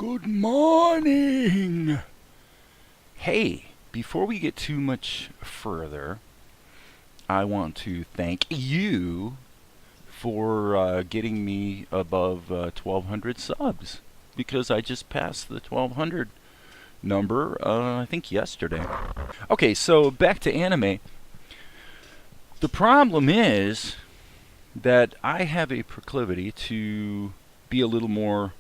Good morning! Hey, before we get too much further, I want to thank you for getting me above 1,200 subs, because I just passed the 1,200 number, I think yesterday. Okay, so back to anime. The problem is that I have a proclivity to be a little more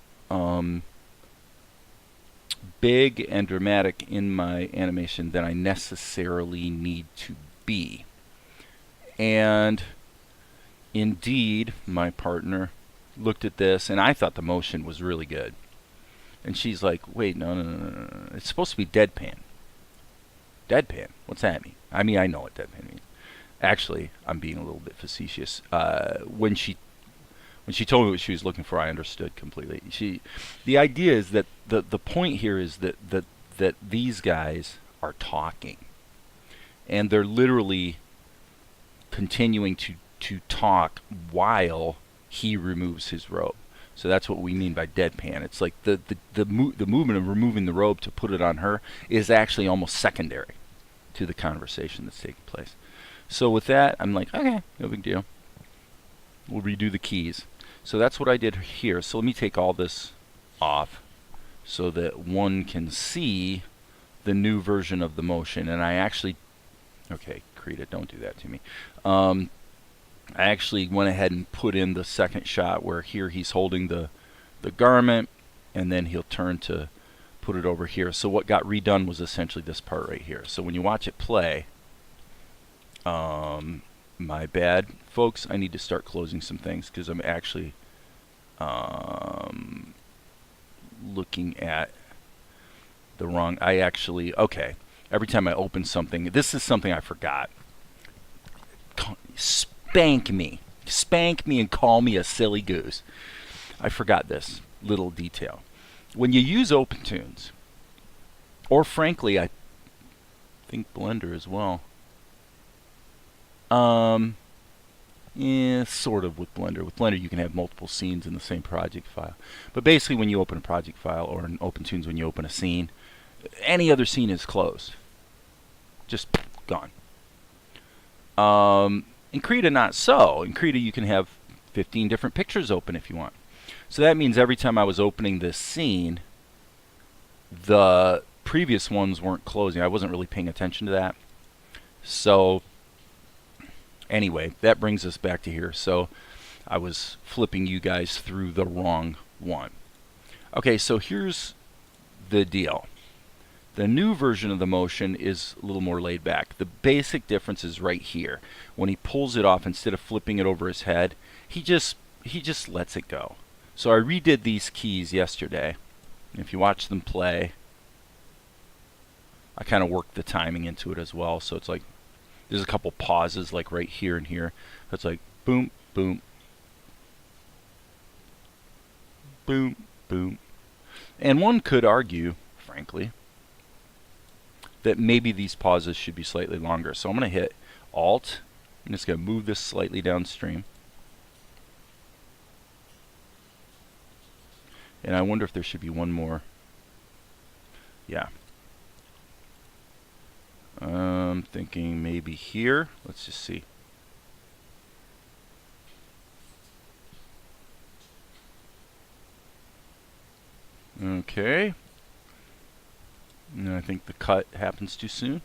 big and dramatic in my animation than I necessarily need to be. And indeed, my partner looked at this, and I thought the motion was really good. And she's like, wait, no. It's supposed to be deadpan. Deadpan? What's that mean? I mean, I know what deadpan means. Actually, I'm being a little bit facetious. When she told me what she was looking for, I understood completely. The idea is that the point here is that these guys are talking, and they're literally continuing to talk while he removes his robe. So that's what we mean by deadpan. It's like the movement of removing the robe to put it on her is actually almost secondary to the conversation that's taking place. So with that, I'm like, okay, no big deal. We'll redo the keys. So that's what I did here. So let me take all this off so that one can see the new version of the motion. And I actually, okay, Krita, don't do that to me. I actually went ahead and put in the second shot where here he's holding the garment, and then he'll turn to put it over here. So what got redone was essentially this part right here. So when you watch it play, my bad, folks. I need to start closing some things because I'm actually looking at the wrong. Okay. Every time I open something, this is something I forgot. Spank me and call me a silly goose. I forgot this little detail. When you use OpenTunes, or frankly, I think Blender as well. Yeah, sort of with Blender. With Blender, you can have multiple scenes in the same project file. But basically, when you open a project file, or in OpenTunes, when you open a scene, any other scene is closed. Just gone. In Krita, not so. In Krita, you can have 15 different pictures open if you want. So that means every time I was opening this scene, the previous ones weren't closing. I wasn't really paying attention to that. So anyway, that brings us back to here. So I was flipping you guys through the wrong one. Okay, so here's the deal. The new version of the motion is a little more laid back. The basic difference is right here. When he pulls it off, instead of flipping it over his head, he just lets it go. So I redid these keys yesterday. If you watch them play, I kind of worked the timing into it as well. So it's like there's a couple pauses like right here and here. It's like boom, boom, boom, boom. And one could argue, frankly, that maybe these pauses should be slightly longer. So I'm going to hit Alt. I'm just going to move this slightly downstream. And I wonder if there should be one more. Yeah. I'm thinking maybe here. Let's just see. Okay. And I think the cut happens too soon.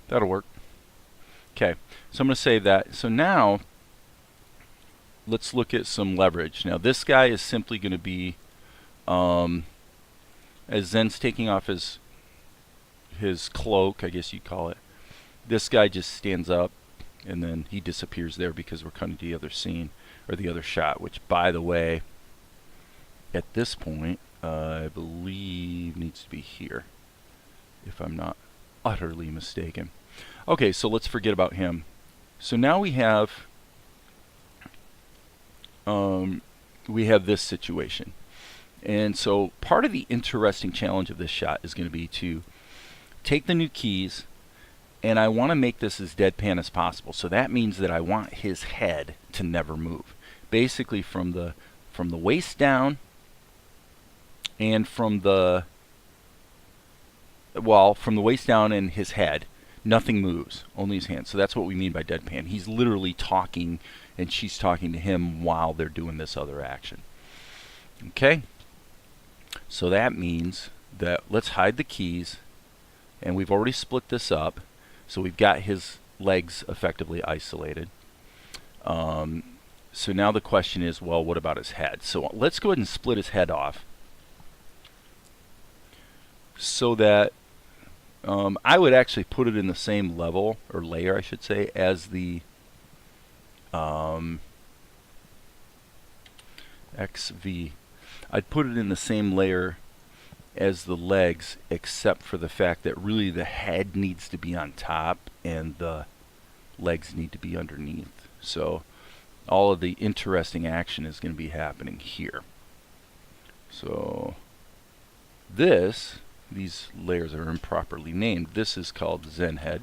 That'll work. Okay, so I'm going to save that. So now, let's look at some leverage. Now this guy is simply going to be, as Zen's taking off his cloak, I guess you'd call it, this guy just stands up, and then he disappears there because we're cutting to the other scene, or the other shot, which, by the way, at this point, I believe needs to be here, if I'm not utterly mistaken. Okay, so let's forget about him. So now we have this situation. And so part of the interesting challenge of this shot is going to be to take the new keys, and I want to make this as deadpan as possible. So that means that I want his head to never move. basically from the waist down and from the waist down and his head, nothing moves, only his hands. So that's what we mean by deadpan. He's literally talking, and she's talking to him while they're doing this other action. Okay? So that means that let's hide the keys, and we've already split this up, so we've got his legs effectively isolated. So now the question is, well, what about his head? So let's go ahead and split his head off so that I would actually put it in the same level, or layer I should say, as the XV. I'd put it in the same layer as the legs, except for the fact that really the head needs to be on top and the legs need to be underneath. So all of the interesting action is going to be happening here. So these layers are improperly named. This is called Zen head,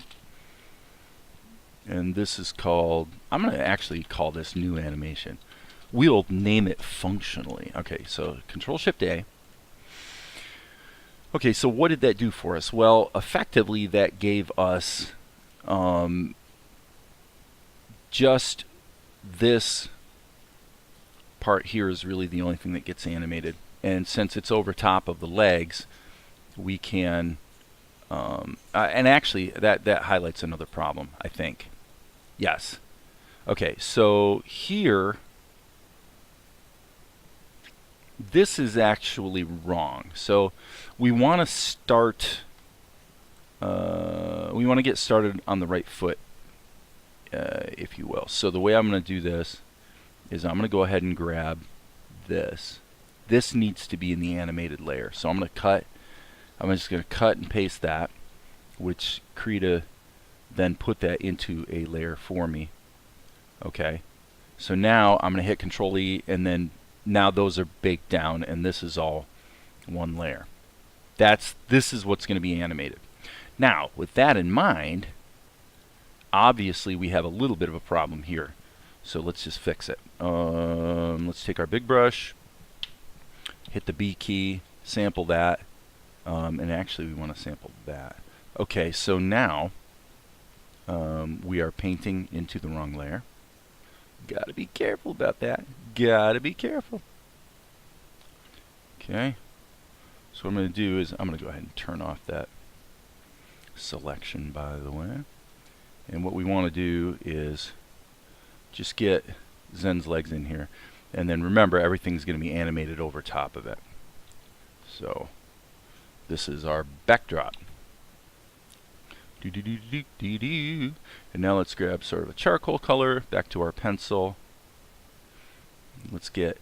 and this is called, I'm going to actually call this new animation. We'll name it functionally. Okay, so Control-Shift-A. Okay, so what did that do for us? Well, effectively that gave us just this part here is really the only thing that gets animated. And since it's over top of the legs, we can, and actually that highlights another problem, I think. Yes. Okay, so here, this is actually wrong. So we want to start, we want to get started on the right foot, if you will. So the way I'm going to do this is I'm going to go ahead and grab this. This needs to be in the animated layer. So I'm going to cut, I'm just going to cut and paste that, which Krita then put that into a layer for me. Okay. So now I'm going to hit Control E, and then now those are baked down, and this is all one layer. This is what's going to be animated. Now, with that in mind, obviously we have a little bit of a problem here. So let's just fix it. Let's take our big brush, hit the B key, sample that, and actually we want to sample that. Okay, so now we are painting into the wrong layer. Gotta be careful about that. Gotta be careful. Okay, so what I'm going to do is I'm going to go ahead and turn off that selection, by the way. And what we want to do is just get Zen's legs in here. And then remember, everything's going to be animated over top of it. So this is our backdrop. And now let's grab sort of a charcoal color, back to our pencil. Let's get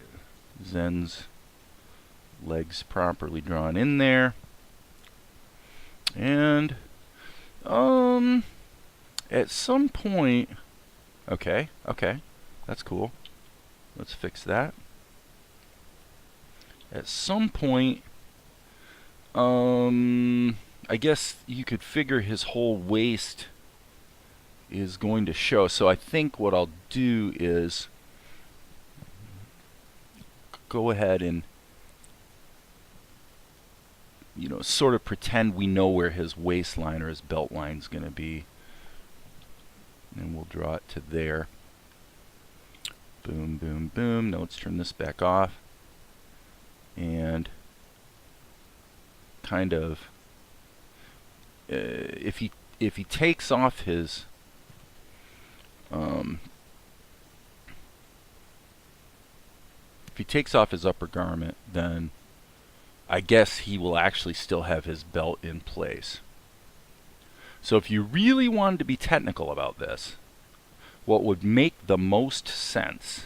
Zen's legs properly drawn in there. And at some point, okay, that's cool. Let's fix that. At some point, I guess you could figure his whole waist is going to show. So I think what I'll do is go ahead and, sort of pretend we know where his waistline or his belt line is going to be. And we'll draw it to there. Boom, boom, boom. Now let's turn this back off. And kind of, if he takes off his upper garment, then I guess he will actually still have his belt in place. So if you really wanted to be technical about this, what would make the most sense,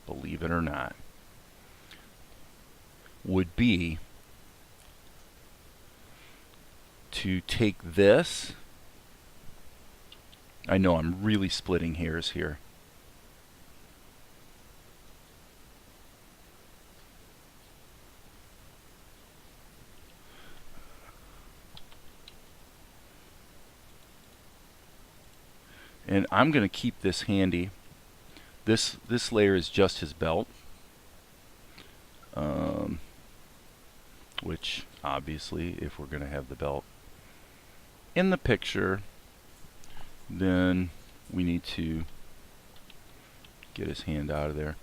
believe it or not, would be to take this. I know I'm really splitting hairs here. And I'm going to keep this handy This layer is just his belt, which obviously, if we're going to have the belt in the picture, then we need to get his hand out of there.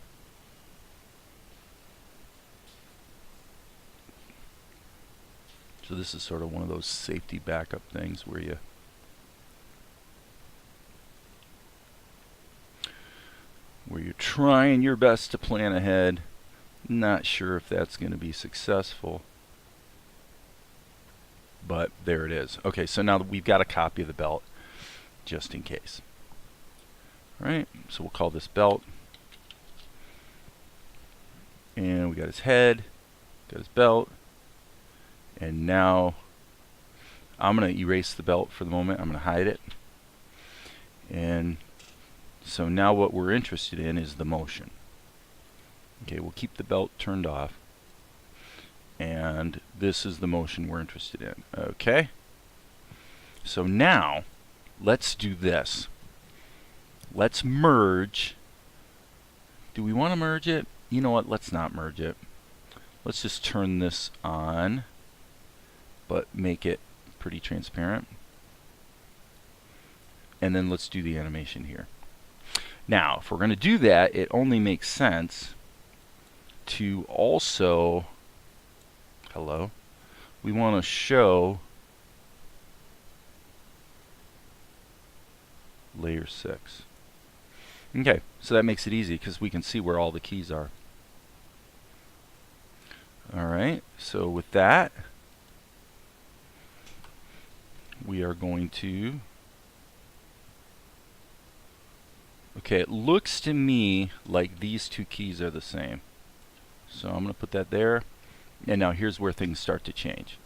So this is sort of one of those safety backup things where you're trying your best to plan ahead. Not sure if that's going to be successful, but there it is. Okay, so now we've got a copy of the belt just in case. All right, so we'll call this belt, and we got his head, got his belt, and now I'm going to erase the belt for the moment. I'm going to hide it. And so now what we're interested in is the motion. Okay, we'll keep the belt turned off. And this is the motion we're interested in. Okay? So now, let's do this. Let's merge. Do we want to merge it? You know what? Let's not merge it. Let's just turn this on, but make it pretty transparent. And then let's do the animation here. Now, if we're going to do that, it only makes sense to also, we want to show layer 6. Okay, so that makes it easy because we can see where all the keys are. Alright, so with that, we are going to, okay, it looks to me like these two keys are the same. So I'm going to put that there. And now here's where things start to change.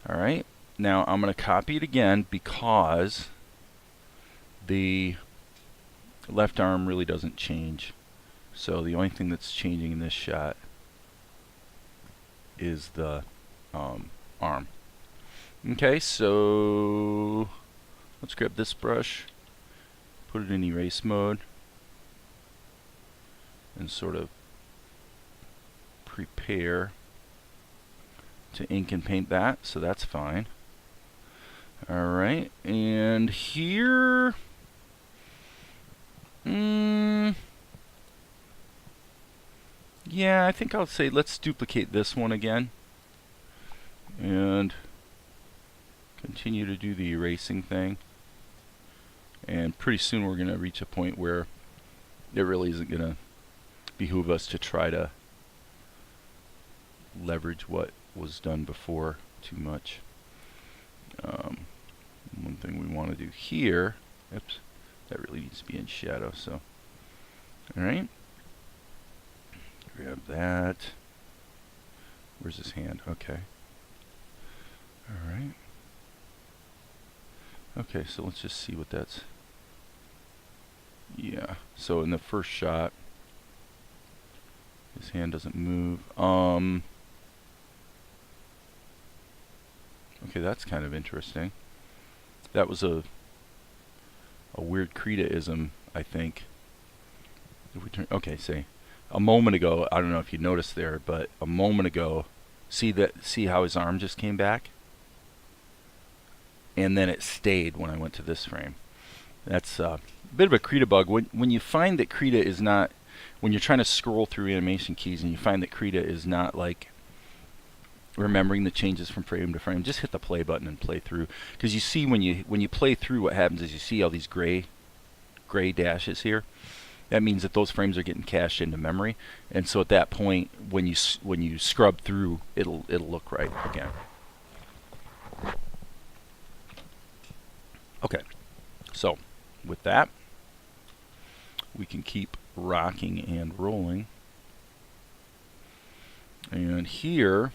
Alright, now I'm going to copy it again because the left arm really doesn't change. So the only thing that's changing in this shot is the arm. Okay, so let's grab this brush, put it in erase mode, and sort of prepare to ink and paint that, so that's fine. Alright, and here, yeah, I think I'll say let's duplicate this one again and continue to do the erasing thing. And pretty soon we're going to reach a point where it really isn't going to behoove us to try to leverage what was done before too much. One thing we want to do here, oops, that really needs to be in shadow, so alright, grab that. Where's his hand? Okay. Alright. Okay, so let's just see what that's, yeah, so in the first shot his hand doesn't move. Okay, that's kind of interesting. That was a weird Krita-ism, I think. If we turn, okay, say a moment ago, I don't know if you noticed there, but a moment ago, see how his arm just came back? And then it stayed when I went to this frame. That's a bit of a Krita bug. When you find that Krita is not, when you're trying to scroll through animation keys and you find that Krita is not like remembering the changes from frame to frame, just hit the play button and play through. Because you see when you play through, what happens is you see all these gray dashes here. That means that those frames are getting cached into memory, and so at that point, when you scrub through, it'll look right again. Okay, so with that, we can keep rocking and rolling. And here,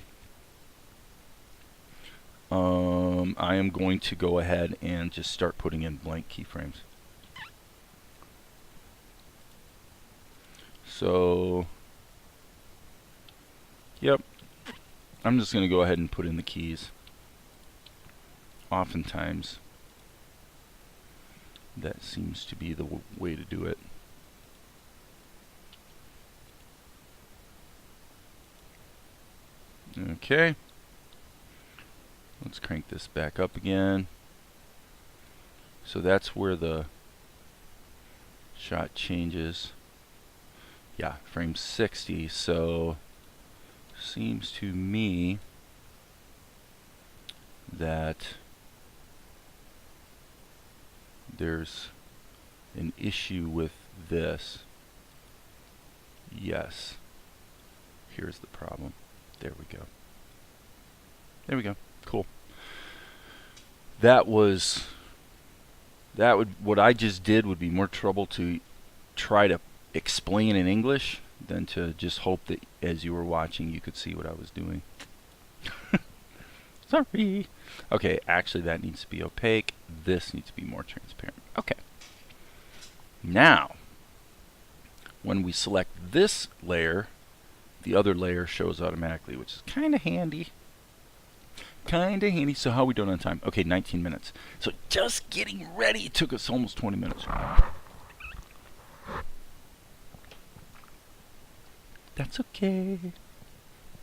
I am going to go ahead and just start putting in blank keyframes. So, yep, I'm just going to go ahead and put in the keys. Oftentimes, that seems to be the way to do it. Okay. Let's crank this back up again. So that's where the shot changes. Yeah, frame 60. So seems to me that there's an issue with this. Yes. Here's the problem. There we go. There we go. Cool. What I just did would be more trouble to try to explain in English than to just hope that as you were watching you could see what I was doing. Sorry. Okay, actually that needs to be opaque. This needs to be more transparent. Okay. Now, when we select this layer, the other layer shows automatically, which is kind of handy. Kinda handy. So how are we doing on time? Okay, 19 minutes. So just getting ready. It took us almost 20 minutes. That's okay.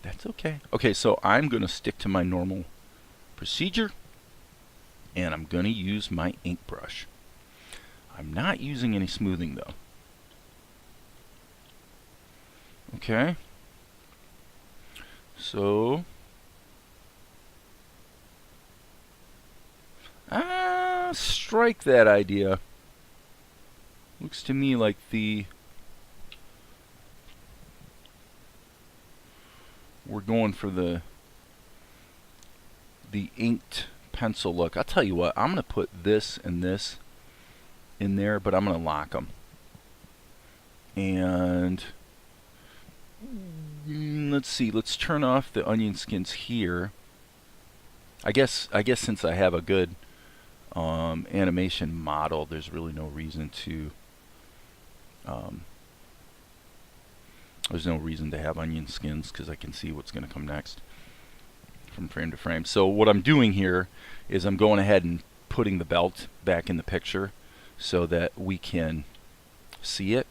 That's okay. Okay, so I'm going to stick to my normal procedure. And I'm going to use my ink brush. I'm not using any smoothing though. Okay. So strike that idea. Looks to me like we're going for the inked pencil look. I'll tell you what, I'm going to put this and this in there, but I'm going to lock them. And let's see, let's turn off the onion skins here. I guess since I have a good animation model, there's really no reason to have onion skins because I can see what's going to come next from frame to frame. So what I'm doing here is I'm going ahead and putting the belt back in the picture so that we can see it.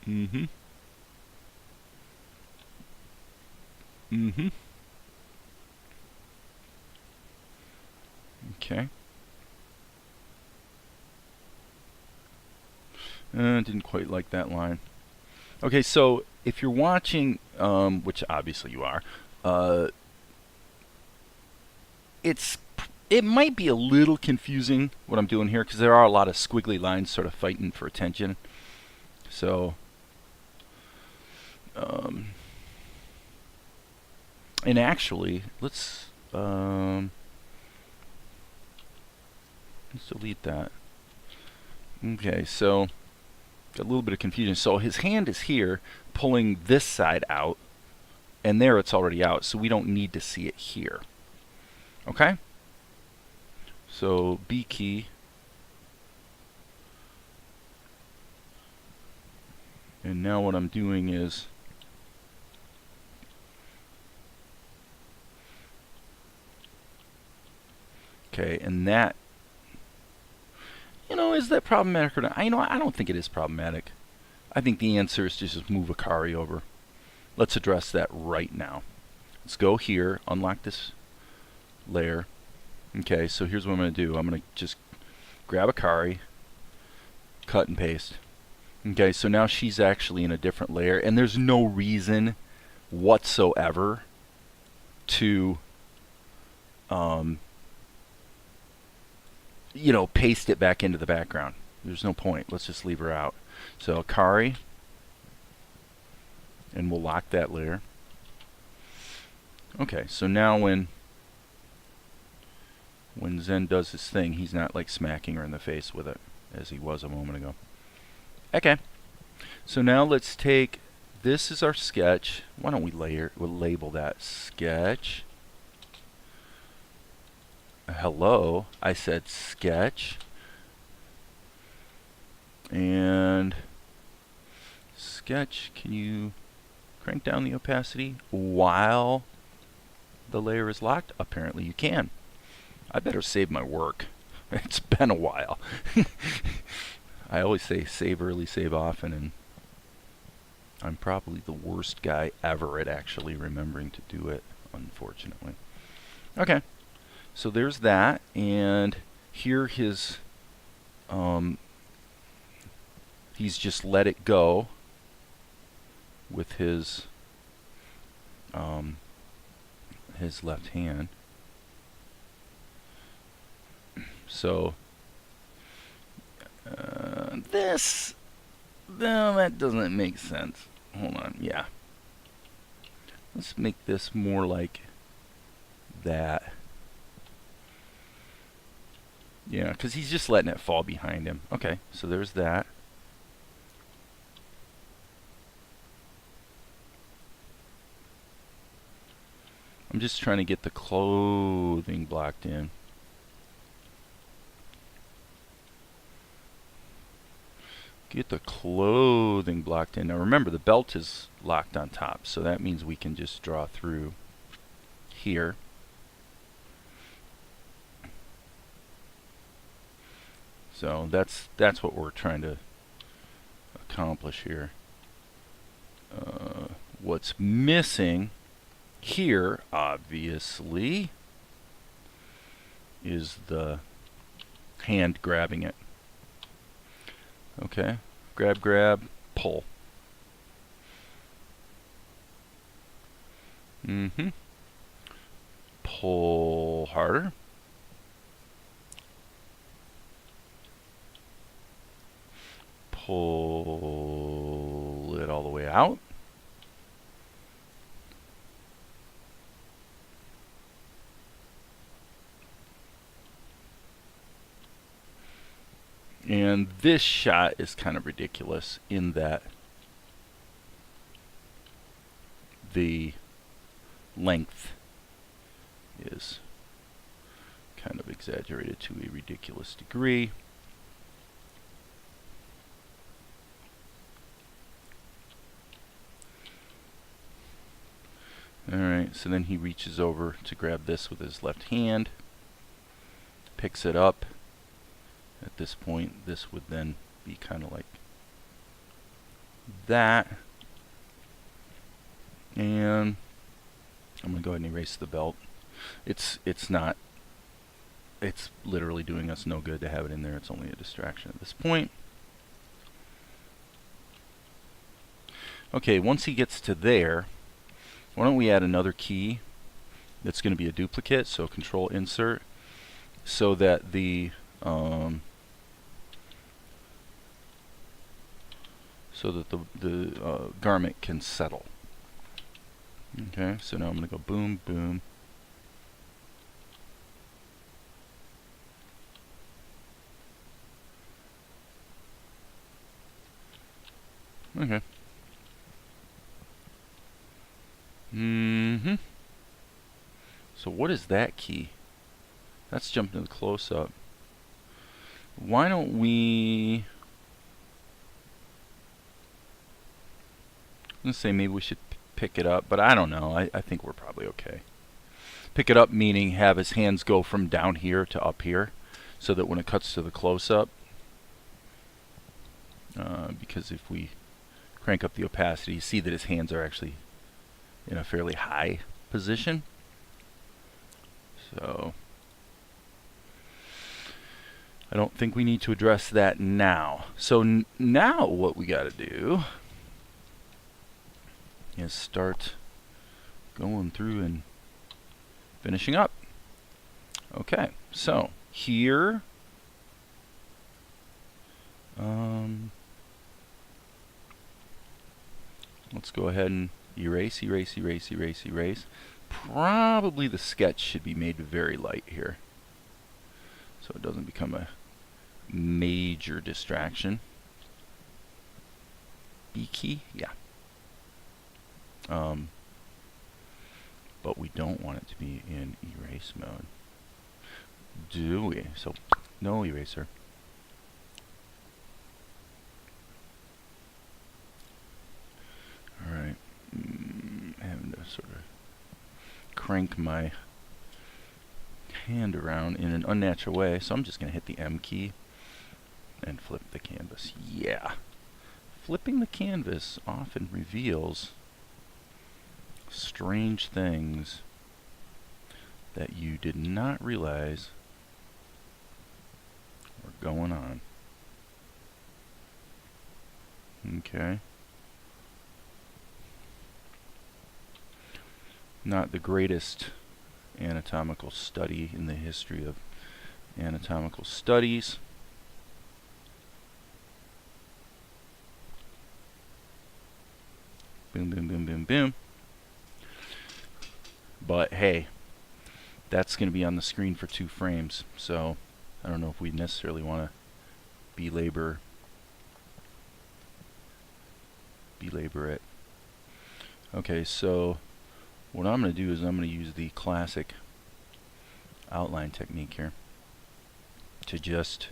Mm-hmm. Mm-hmm. Okay. Didn't quite like that line. Okay, so if you're watching, which obviously you are, it might be a little confusing what I'm doing here because there are a lot of squiggly lines sort of fighting for attention. So, and actually, let's delete that. Okay, so got a little bit of confusion. So his hand is here pulling this side out, and there it's already out, so we don't need to see it here. Okay? So B key. And now what I'm doing is okay, and that, is that problematic or not? I don't think it is problematic. I think the answer is to just move Akari over. Let's address that right now. Let's go here, unlock this layer. Okay, so here's what I'm going to do. I'm going to just grab Akari, cut and paste. Okay, so now she's actually in a different layer, and there's no reason whatsoever to paste it back into the background. There's no point. Let's just leave her out. So Akari, and we'll lock that layer. Okay, so now when Zen does his thing, he's not like smacking her in the face with it as he was a moment ago. Okay, so now let's take, this is our sketch. Why don't we'll label that sketch. Hello, I said sketch. And sketch, can you crank down the opacity while the layer is locked? Apparently you can. I better save my work. It's been a while. I always say save early, save often, and I'm probably the worst guy ever at actually remembering to do it, unfortunately. Okay, so there's that, and here he's just let it go with his left hand. So this, no, that doesn't make sense. Hold on, yeah. Let's make this more like that. Yeah, because he's just letting it fall behind him. Okay, so there's that. I'm just trying to get the clothing blocked in. Get the clothing blocked in. Now remember, the belt is locked on top, so that means we can just draw through here. So that's what we're trying to accomplish here. What's missing here, obviously, is the hand grabbing it. Okay, grab, pull. Pull harder. Pull it all the way out. And this shot is kind of ridiculous in that the length is kind of exaggerated to a ridiculous degree. Alright, so then he reaches over to grab this with his left hand, picks it up. At this point, this would then be kind of like that. And I'm going to go ahead and erase the belt. It's literally doing us no good to have it in there. It's only a distraction at this point. Okay, once he gets to there, why don't we add another key that's going to be a duplicate, so Control Insert, so that the garment can settle. Okay, so now I'm going to go boom, boom. Okay. So what is that key? That's jumping to the close-up. Why don't we... I'm going to say maybe we should pick it up, but I don't know. I think we're probably okay. Pick it up meaning have his hands go from down here to up here, so that when it cuts to the close-up, because if we crank up the opacity, you see that his hands are actually in a fairly high position. So I don't think we need to address that now. So now what we got to do is start going through and finishing up. Okay, so here let's go ahead and erase. Probably the sketch should be made very light here, so it doesn't become a major distraction. B key, yeah. But we don't want it to be in erase mode, do we? So no eraser. Alright, having to sort of crank my hand around in an unnatural way, so I'm just going to hit the M key and flip the canvas. Yeah. Flipping the canvas often reveals strange things that you did not realize were going on. Okay. Not the greatest anatomical study in the history of anatomical studies. Boom, boom, boom, boom, boom. But hey, that's going to be on the screen for 2 frames, so I don't know if we necessarily want to belabor it. Okay, so what I'm going to do is I'm going to use the classic outline technique here to just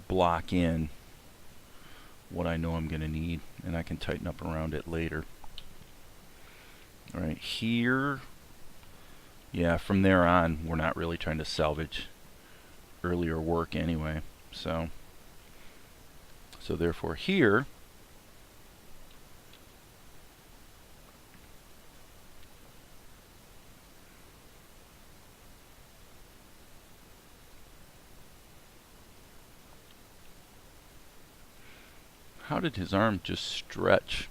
block in what I know I'm going to need, and I can tighten up around it later. Alright, here, yeah, from there on, we're not really trying to salvage earlier work anyway. So therefore here, how did his arm just stretch?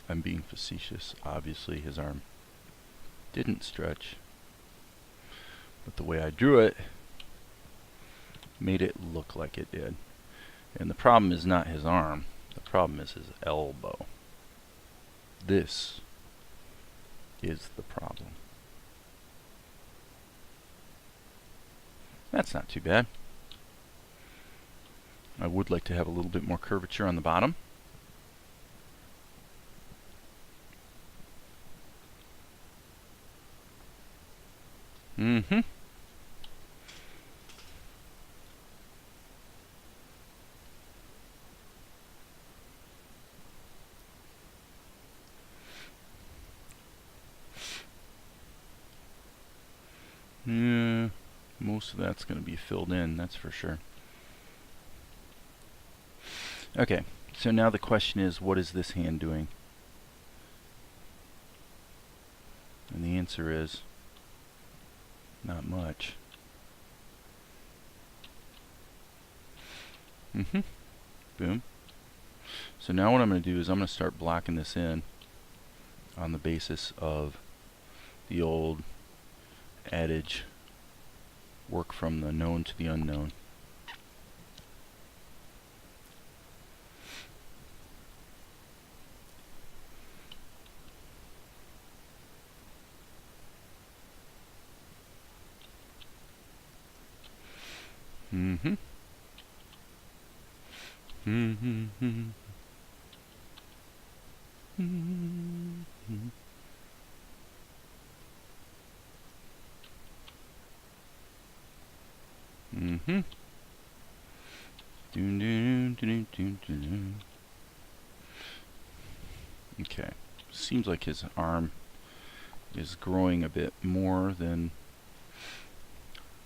I'm being facetious. Obviously his arm didn't stretch, but the way I drew it made it look like it did. And the problem is not his arm, the problem is his elbow. This is the problem. That's not too bad. I would like to have a little bit more curvature on the bottom. Yeah, most of that's going to be filled in, that's for sure. Okay, so now the question is, what is this hand doing? And the answer is not much. Boom. So now what I'm going to do is I'm going to start blocking this in on the basis of the old adage, work from the known to the unknown. Okay, seems like his arm is growing a bit more than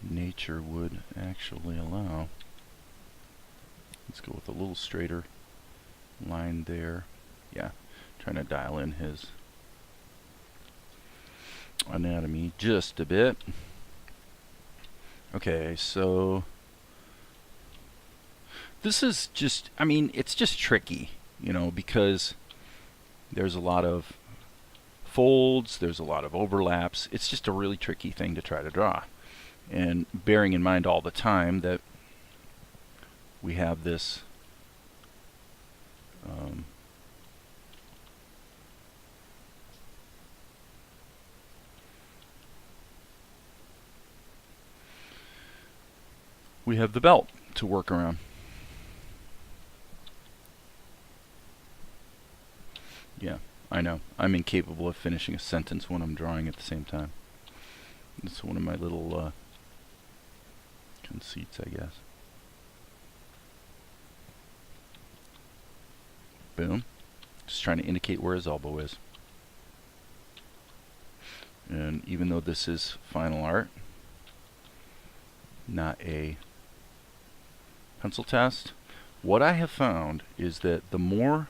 nature would actually allow. Let's go with a little straighter line there. Yeah, trying to dial in his anatomy just a bit. Okay, so this is just, I mean, it's just tricky, you know, because there's a lot of folds, there's a lot of overlaps. It's just a really tricky thing to try to draw. And bearing in mind all the time that we have this we have the belt to work around. Yeah, I know. I'm incapable of finishing a sentence when I'm drawing at the same time. It's one of my little conceits, I guess. Boom. Just trying to indicate where his elbow is. And even though this is final art, not a pencil test. What I have found is that the more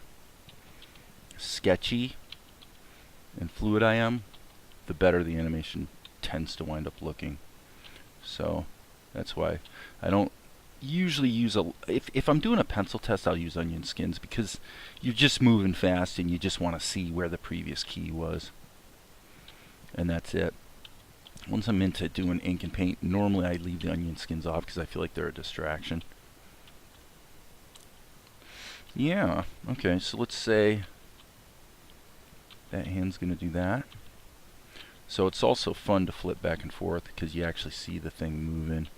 sketchy and fluid I am, the better the animation tends to wind up looking. So that's why I don't usually use if I'm doing a pencil test, I'll use onion skins, because you're just moving fast and you just want to see where the previous key was, and that's it. Once I'm into doing ink and paint, normally I leave the onion skins off because I feel like they're a distraction. Yeah, okay, so let's say that hand's going to do that. So it's also fun to flip back and forth because you actually see the thing moving.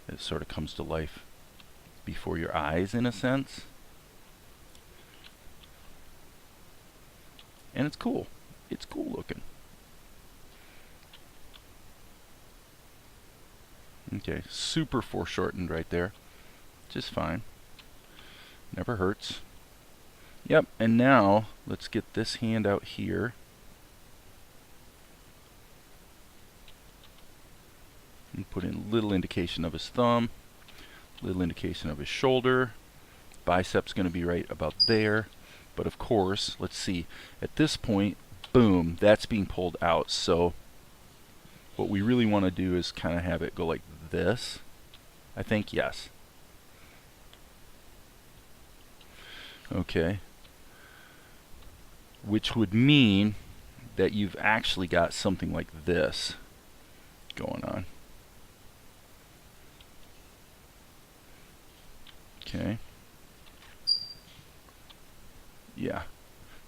It sort of comes to life before your eyes, in a sense. And it's cool. It's cool looking. Okay, super foreshortened right there. Just fine. Never hurts. Yep, and now let's get this hand out here. And put in a little indication of his thumb, little indication of his shoulder. Bicep's going to be right about there. But of course, let's see, at this point, boom, that's being pulled out. So what we really want to do is kind of have it go like this. I think, yes. Okay. Which would mean that you've actually got something like this going on. Okay. Yeah.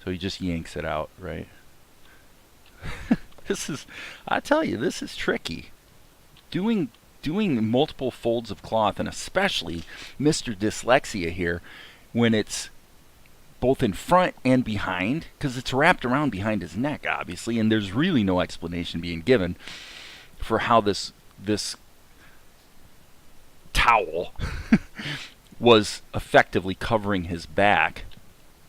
So he just yanks it out, right? This is, I tell you, this is tricky. Doing multiple folds of cloth, and especially Mr. Dyslexia here, when it's both in front and behind, because it's wrapped around behind his neck, obviously, and there's really no explanation being given for how this towel was effectively covering his back,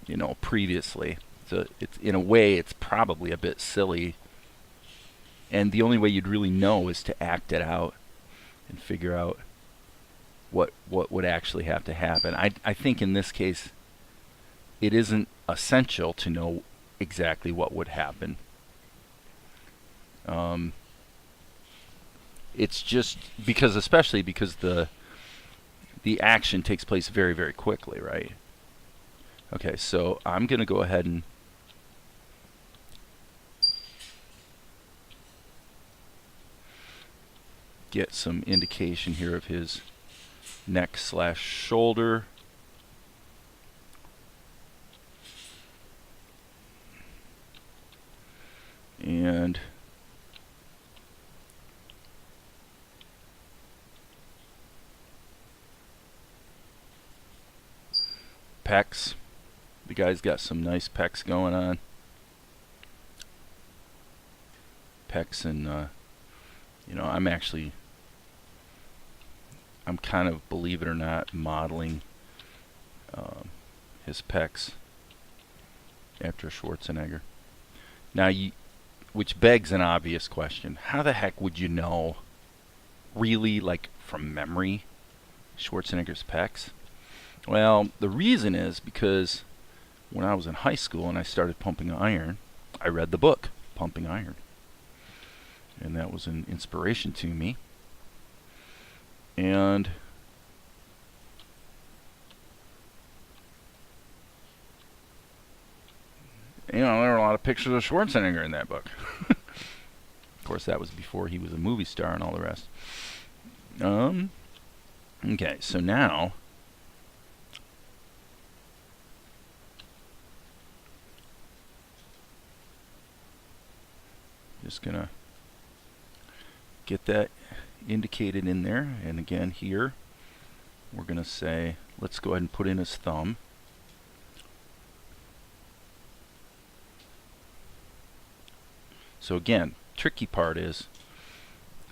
you know, previously. So it's, in a way, it's probably a bit silly, and the only way you'd really know is to act it out and figure out what would actually have to happen. I think in this case, it isn't essential to know exactly what would happen. It's just because, especially because the action takes place very, very quickly, right? Okay, so I'm going to go ahead and get some indication here of his neck / shoulder. And pecs. The guy's got some nice pecs going on. Pecs, and you know, I'm kind of, believe it or not, modeling his pecs after Schwarzenegger. Now, which begs an obvious question. How the heck would you know, really, like from memory, Schwarzenegger's pecs? Well, the reason is because when I was in high school and I started pumping iron, I read the book, Pumping Iron. And that was an inspiration to me. And you know, there were a lot of pictures of Schwarzenegger in that book. Of course, that was before he was a movie star and all the rest. Okay, so now just gonna get that indicated in there, and again here we're gonna say, let's go ahead and put in his thumb. So again, tricky part is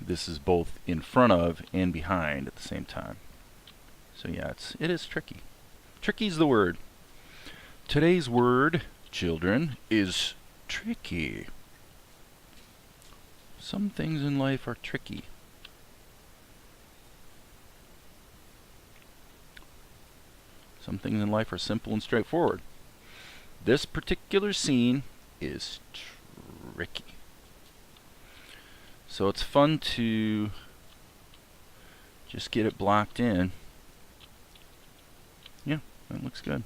this is both in front of and behind at the same time. So yeah, it is tricky. Tricky's the word. Today's word, children, is tricky. Some things in life are tricky. Some things in life are simple and straightforward. This particular scene is tricky. So it's fun to just get it blocked in. Yeah, that looks good.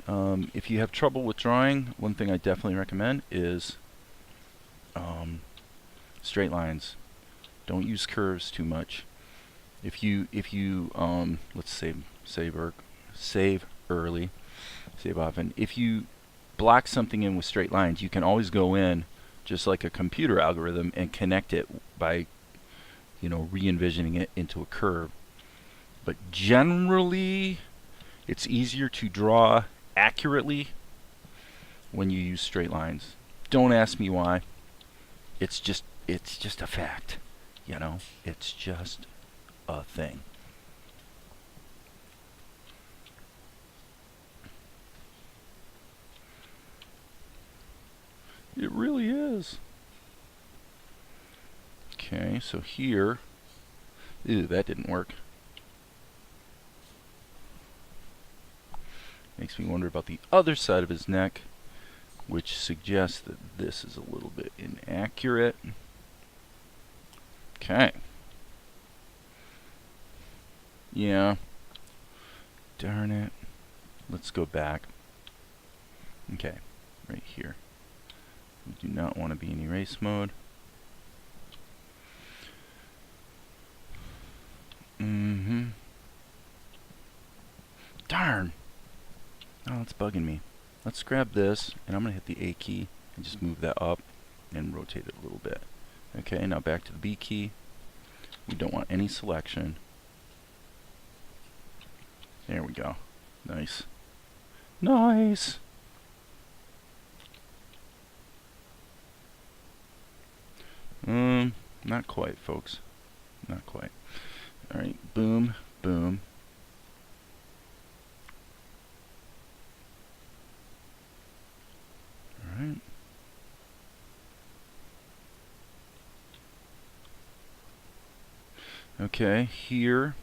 If you have trouble with drawing, one thing I definitely recommend is straight lines. Don't use curves too much. If you let's save early, save often. If you block something in with straight lines, you can always go in just like a computer algorithm and connect it by re-envisioning it into a curve. But generally, it's easier to draw accurately when you use straight lines. Don't ask me why. It's just a fact. It's just a thing. It really is. Okay, so here, ew, that didn't work. Makes me wonder about the other side of his neck, which suggests that this is a little bit inaccurate. Okay. Yeah. Darn it. Let's go back. Okay, right here. We do not want to be in erase mode. Darn! Oh, it's bugging me. Let's grab this, and I'm going to hit the A key and just move that up and rotate it a little bit. Okay, now back to the B key. We don't want any selection. There we go. Nice. Nice! Not quite, folks. Not quite. Alright, boom, boom. Alright. Okay, here.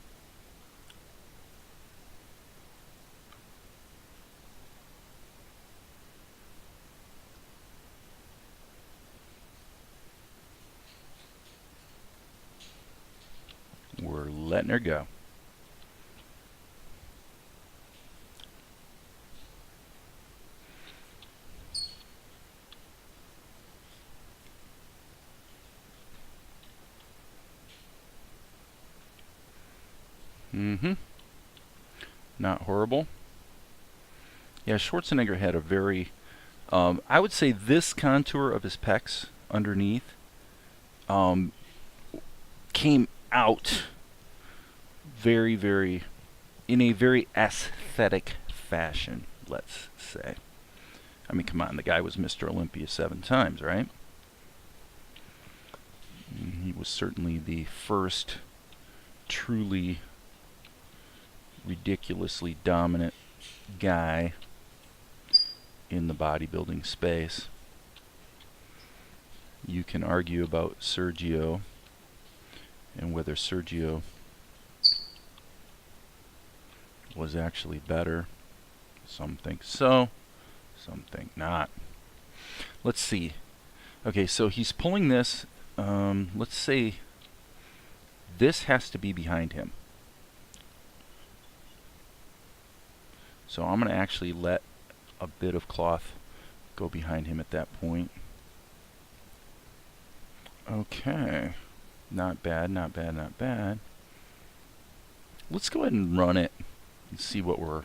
We're letting her go. Not horrible. Yeah, Schwarzenegger had a very, I would say this contour of his pecs underneath came out very, very, in a very aesthetic fashion, let's say. I mean, come on, the guy was Mr. Olympia 7 times, right? He was certainly the first truly ridiculously dominant guy in the bodybuilding space. You can argue about Sergio and whether Sergio was actually better. Some think so, some think not. Let's see. Okay, so he's pulling this. Let's say this has to be behind him. So I'm going to actually let a bit of cloth go behind him at that point. Okay. Not bad, not bad, not bad. Let's go ahead and run it and see what we're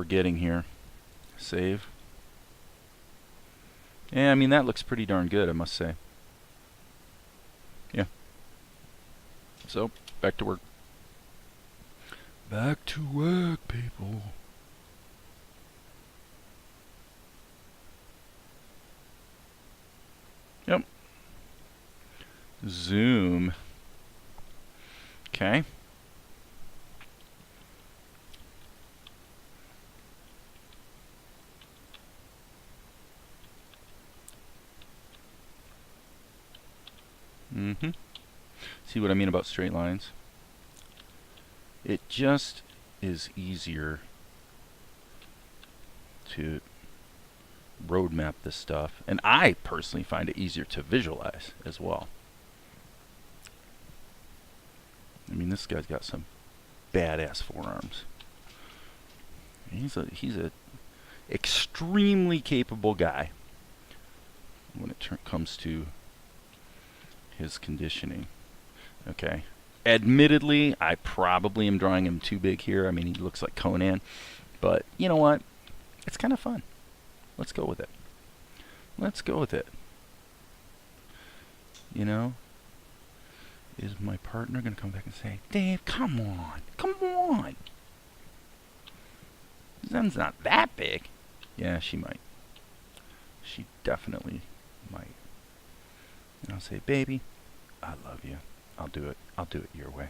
getting here. Save. Yeah, I mean that looks pretty darn good, I must say. Yeah. So, back to work. Back to work, people. Yep. Zoom. Okay. See what I mean about straight lines? It just is easier to roadmap this stuff, and I personally find it easier to visualize as well. I mean, this guy's got some badass forearms. He's a extremely capable guy when it comes to his conditioning. Okay. Admittedly, I probably am drawing him too big here. I mean, he looks like Conan. But you know what? It's kind of fun. Let's go with it. Let's go with it. You know? Is my partner going to come back and say, Dave, come on. Come on. Zen's not that big. Yeah, she might. She definitely might. And I'll say, baby, I love you. I'll do it. I'll do it your way.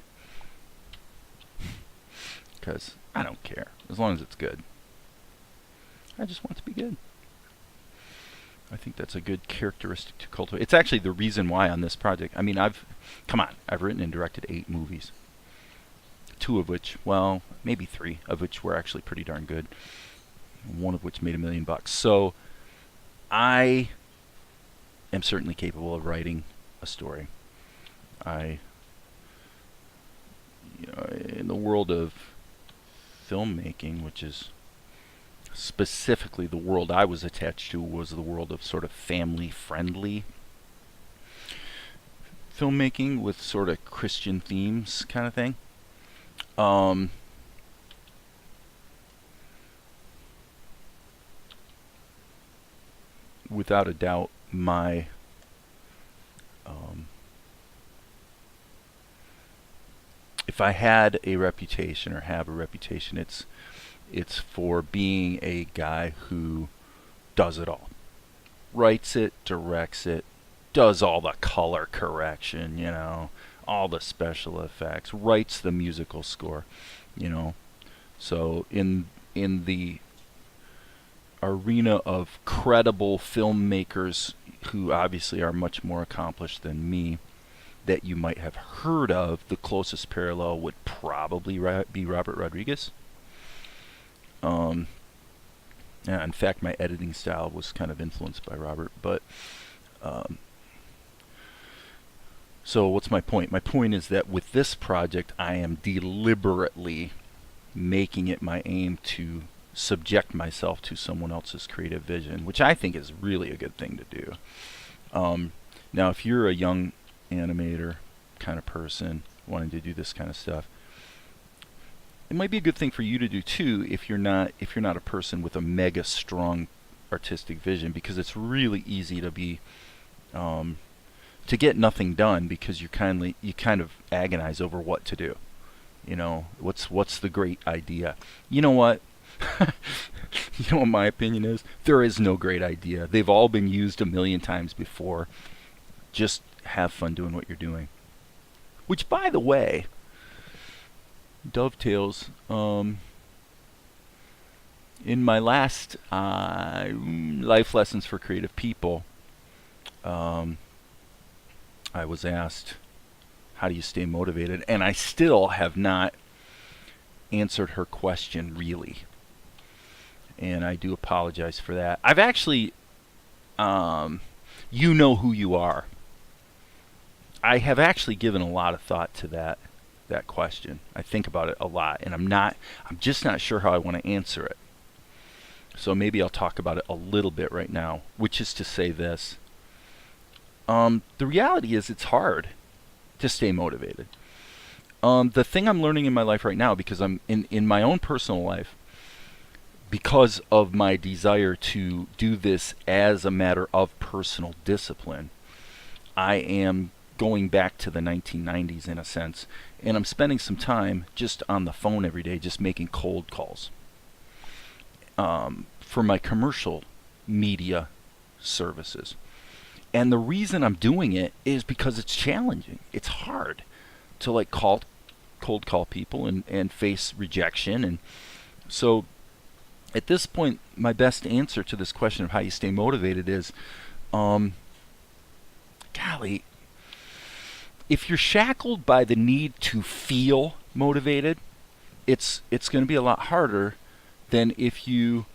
Because I don't care. As long as it's good. I just want it to be good. I think that's a good characteristic to cultivate. It's actually the reason why on this project. I mean, I've written and directed 8 movies. 2 of which, well, maybe 3 of which were actually pretty darn good. 1 of which made $1 million. So I am certainly capable of writing a story. In the world of filmmaking, which is specifically the world I was attached to, was the world of sort of family-friendly filmmaking with sort of Christian themes kind of thing. Without a doubt, my if I had a reputation or have a reputation, it's for being a guy who does it all. Writes it, directs it, does all the color correction, you know, all the special effects, writes the musical score, you know. So in the arena of credible filmmakers who obviously are much more accomplished than me that you might have heard of, the closest parallel would probably be Robert Rodriguez. Yeah, in fact, my editing style was kind of influenced by Robert. But so what's my point? My point is that with this project, I am deliberately making it my aim to subject myself to someone else's creative vision, which I think is really a good thing to do. Now, if you're a young animator kind of person wanting to do this kind of stuff, it might be a good thing for you to do too if you're not a person with a mega strong artistic vision, because it's really easy to be to get nothing done because you kind of agonize over what to do. You know, what's the great idea? You know what? You know what my opinion is? There is no great idea. They've all been used 1,000,000 times before. Just have fun doing what you're doing. Which, by the way, dovetails in my last Life Lessons for Creative People. I was asked, how do you stay motivated? And I still have not answered her question really. And I do apologize for that. I've actually, you know who you are. I have actually given a lot of thought to that question. I think about it a lot, and I'm just not sure how I want to answer it. So maybe I'll talk about it a little bit right now, which is to say this. The reality is it's hard to stay motivated. The thing I'm learning in my life right now, because I'm in my own personal life, because of my desire to do this as a matter of personal discipline, I am going back to the 1990s in a sense, and I'm spending some time just on the phone every day, just making cold calls for my commercial media services. And the reason I'm doing it is because it's challenging. It's hard to like cold call people and face rejection. And so at this point, my best answer to this question of how you stay motivated is, golly, if you're shackled by the need to feel motivated, it's going to be a lot harder than if you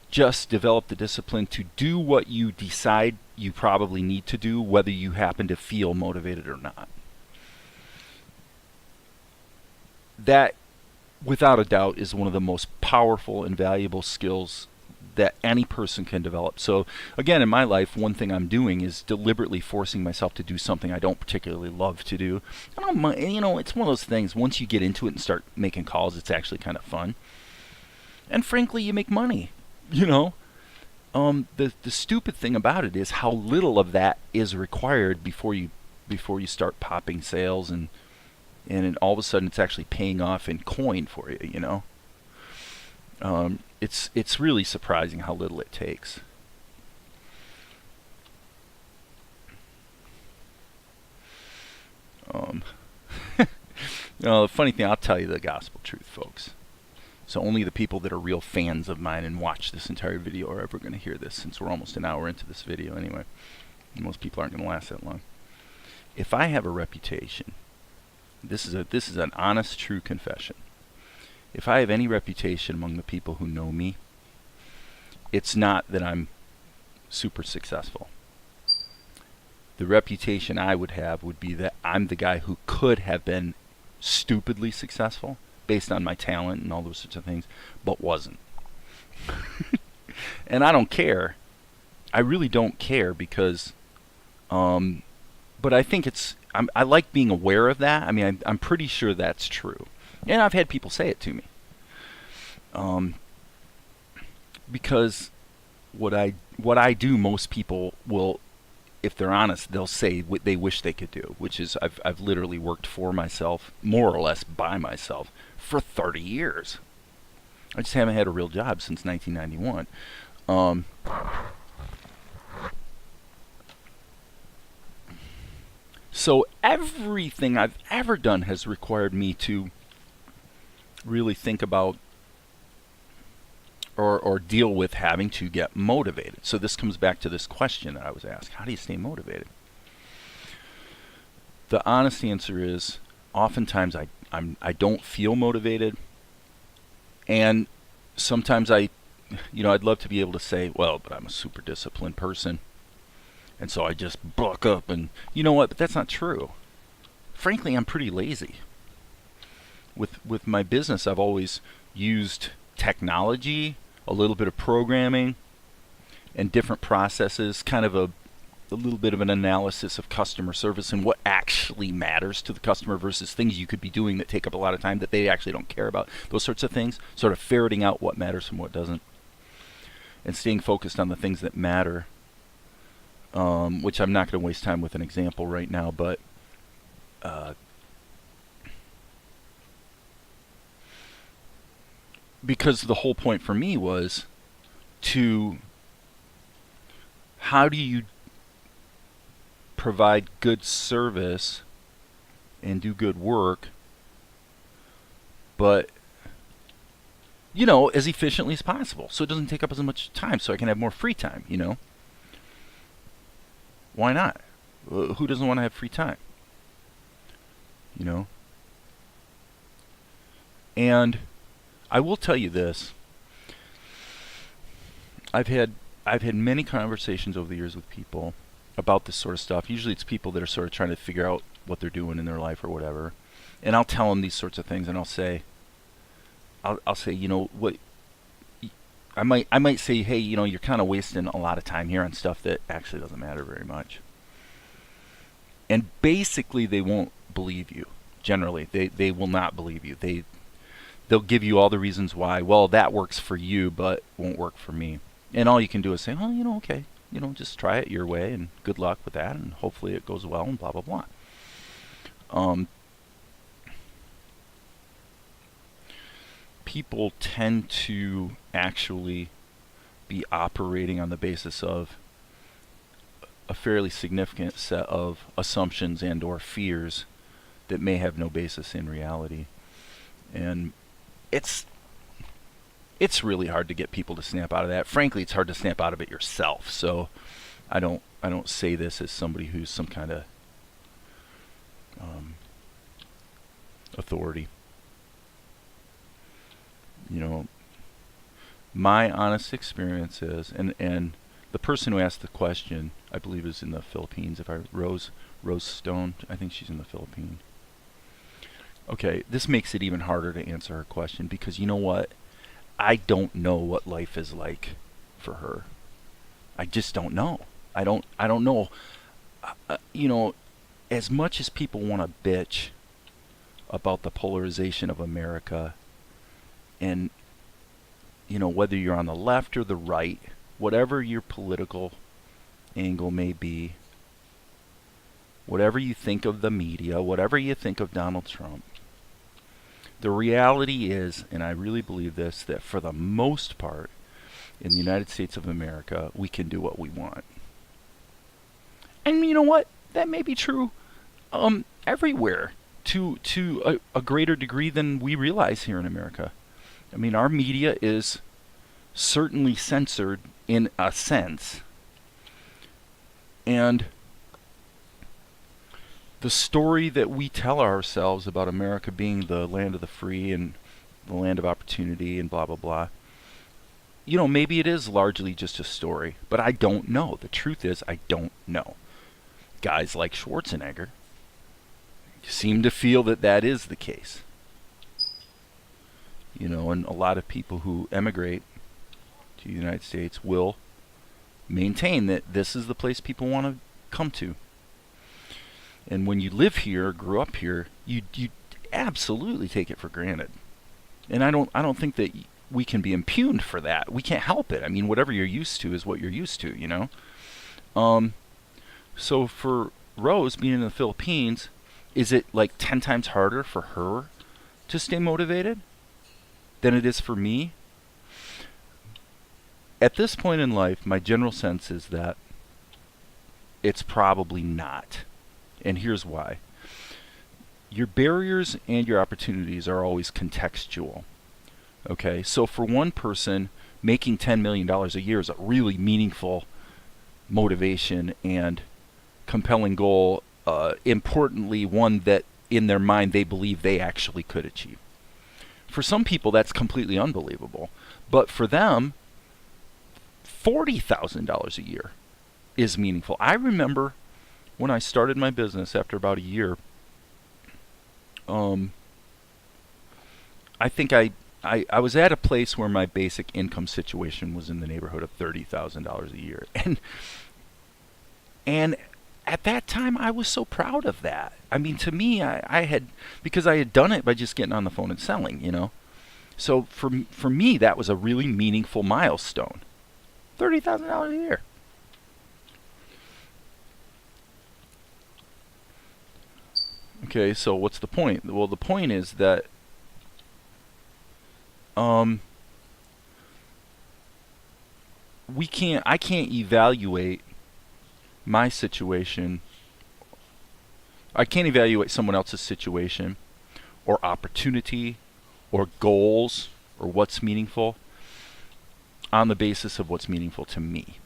just develop the discipline to do what you decide you probably need to do, whether you happen to feel motivated or not. That, without a doubt, is one of the most powerful and valuable skills that any person can develop. So again, in my life, one thing I'm doing is deliberately forcing myself to do something I don't particularly love to do. I don't mind, it's one of those things, once you get into it and start making calls, it's actually kind of fun. And frankly, you make money, The stupid thing about it is how little of that is required before you start popping sales, and all of a sudden it's actually paying off in coin for you, It's really surprising how little it takes. The funny thing, I'll tell you the gospel truth, folks. So only the people that are real fans of mine and watch this entire video are ever going to hear this, since we're almost an hour into this video anyway. Most people aren't going to last that long. If I have a reputation, this is an honest, true confession. If I have any reputation among the people who know me, it's not that I'm super successful. The reputation I would have would be that I'm the guy who could have been stupidly successful based on my talent and all those sorts of things, but wasn't. And I don't care. I really don't care, because but I think I like being aware of that. I mean, I'm pretty sure that's true. And I've had people say it to me. Because what I do, most people will, if they're honest, they'll say what they wish they could do, which is I've literally worked for myself, more or less by myself, for 30 years. I just haven't had a real job since 1991. So everything I've ever done has required me to really think about or deal with having to get motivated. So this comes back to this question that I was asked: how do you stay motivated? The honest answer is, oftentimes I don't feel motivated, and sometimes I'd love to be able to say, well, but I'm a super disciplined person, and so I just buck up, and you know what? But that's not true. Frankly, I'm pretty lazy. With my business, I've always used technology, a little bit of programming, and different processes, kind of a little bit of an analysis of customer service and what actually matters to the customer versus things you could be doing that take up a lot of time that they actually don't care about. Those sorts of things, sort of ferreting out what matters from what doesn't, and staying focused on the things that matter, which I'm not going to waste time with an example right now, but because the whole point for me was how do you provide good service and do good work, but as efficiently as possible, so it doesn't take up as much time, so I can have more free time. Why not? Who doesn't want to have free time? And I will tell you this: I've had many conversations over the years with people about this sort of stuff. Usually it's people that are sort of trying to figure out what they're doing in their life or whatever, and I'll tell them these sorts of things, and I'll say, what I might say, hey, you're kind of wasting a lot of time here on stuff that actually doesn't matter very much. And basically they won't believe you. Generally, they will not believe you. They'll give you all the reasons why. Well, that works for you, but won't work for me. And all you can do is say, oh, okay, just try it your way, and good luck with that, and hopefully it goes well, and blah blah blah. People tend to actually be operating on the basis of a fairly significant set of assumptions and or fears that may have no basis in reality. And it's really hard to get people to snap out of that. Frankly, it's hard to snap out of it yourself. So I don't say this as somebody who's some kind of authority. You know, my honest experience is, and the person who asked the question, I believe, is in the Philippines. Rose Stone, I think she's in the Philippines. Okay, this makes it even harder to answer her question because you know what? I don't know what life is like for her. I just don't know. I don't know. You know, as much as people want to bitch about the polarization of America, and you know, whether you're on the left or the right, whatever your political angle may be, whatever you think of the media, whatever you think of Donald Trump, the reality is, and I really believe this, that for the most part in the United States of America, we can do what we want. And you know what? That may be true everywhere to a greater degree than we realize here in America. I mean, our media is certainly censored in a sense. And the story that we tell ourselves about America being the land of the free and the land of opportunity and blah, blah, blah, you know, maybe it is largely just a story, but I don't know. The truth is, I don't know. Guys like Schwarzenegger seem to feel that that is the case. You know, and a lot of people who emigrate to the United States will maintain that this is the place people want to come to. And when you live here, grew up here, you absolutely take it for granted. And I don't think that we can be impugned for that. We can't help it. I mean, whatever you're used to is what you're used to, you know? So for Rose being in the Philippines, is it like 10 times harder for her to stay motivated than it is for me? At this point in life, my general sense is that it's probably not. And here's why. Your barriers and your opportunities are always contextual. Okay, so for one person, making $10 million a year is a really meaningful motivation and compelling goal, importantly, one that in their mind they believe they actually could achieve. For some people, that's completely unbelievable. But for them, $40,000 a year is meaningful. I remember when I started my business after about a year, I think I was at a place where my basic income situation was in the neighborhood of $30,000 a year. And at that time, I was so proud of that. I mean, to me, I had, because I had done it by just getting on the phone and selling, you know. So for me, that was a really meaningful milestone. $30,000 a year. Okay, so what's the point? Well, the point is that I can't evaluate my situation. I can't evaluate someone else's situation or opportunity or goals or what's meaningful on the basis of what's meaningful to me.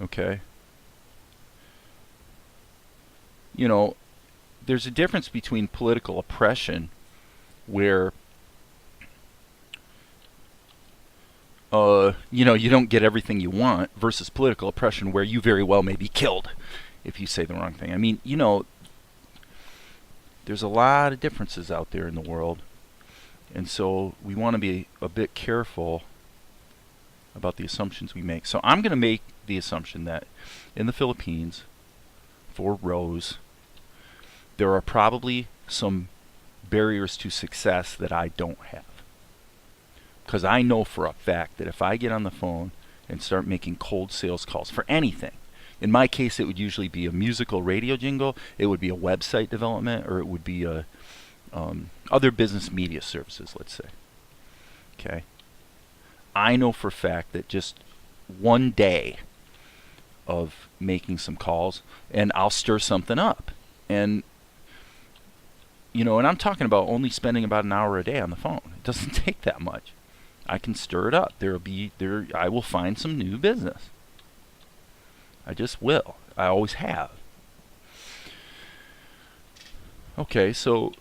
Okay? You know, there's a difference between political oppression where you know, you don't get everything you want, versus political oppression where you very well may be killed if you say the wrong thing. I mean, you know, there's a lot of differences out there in the world, and so we want to be a bit careful about the assumptions we make. So I'm going to make the assumption that in the Philippines, for Rose, there are probably some barriers to success that I don't have. Because I know for a fact that if I get on the phone and start making cold sales calls for anything, in my case it would usually be a musical radio jingle, it would be a website development, or it would be other business media services, let's say. Okay. I know for a fact that just one day of making some calls and I'll stir something up. And you know, and I'm talking about only spending about an hour a day on the phone. It doesn't take that much. I can stir it up. I will find some new business. I just will. I always have. Okay, so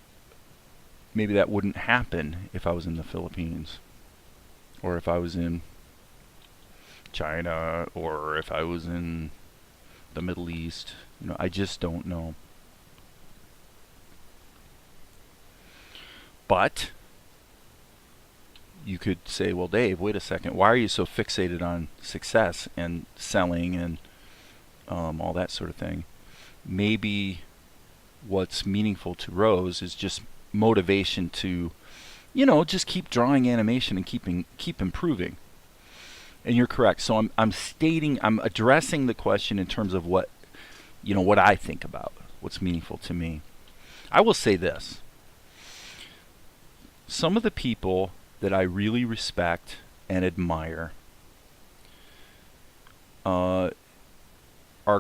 maybe that wouldn't happen if I was in the Philippines, or if I was in China, or if I was in the Middle East. I just don't know. But you could say, well, Dave, wait a second. Why are you so fixated on success and selling and all that sort of thing? Maybe what's meaningful to Rose is just motivation to, just keep drawing animation and keep improving. And you're correct. So I'm addressing the question in terms of what I think about, what's meaningful to me. I will say this. Some of the people that I really respect and admire are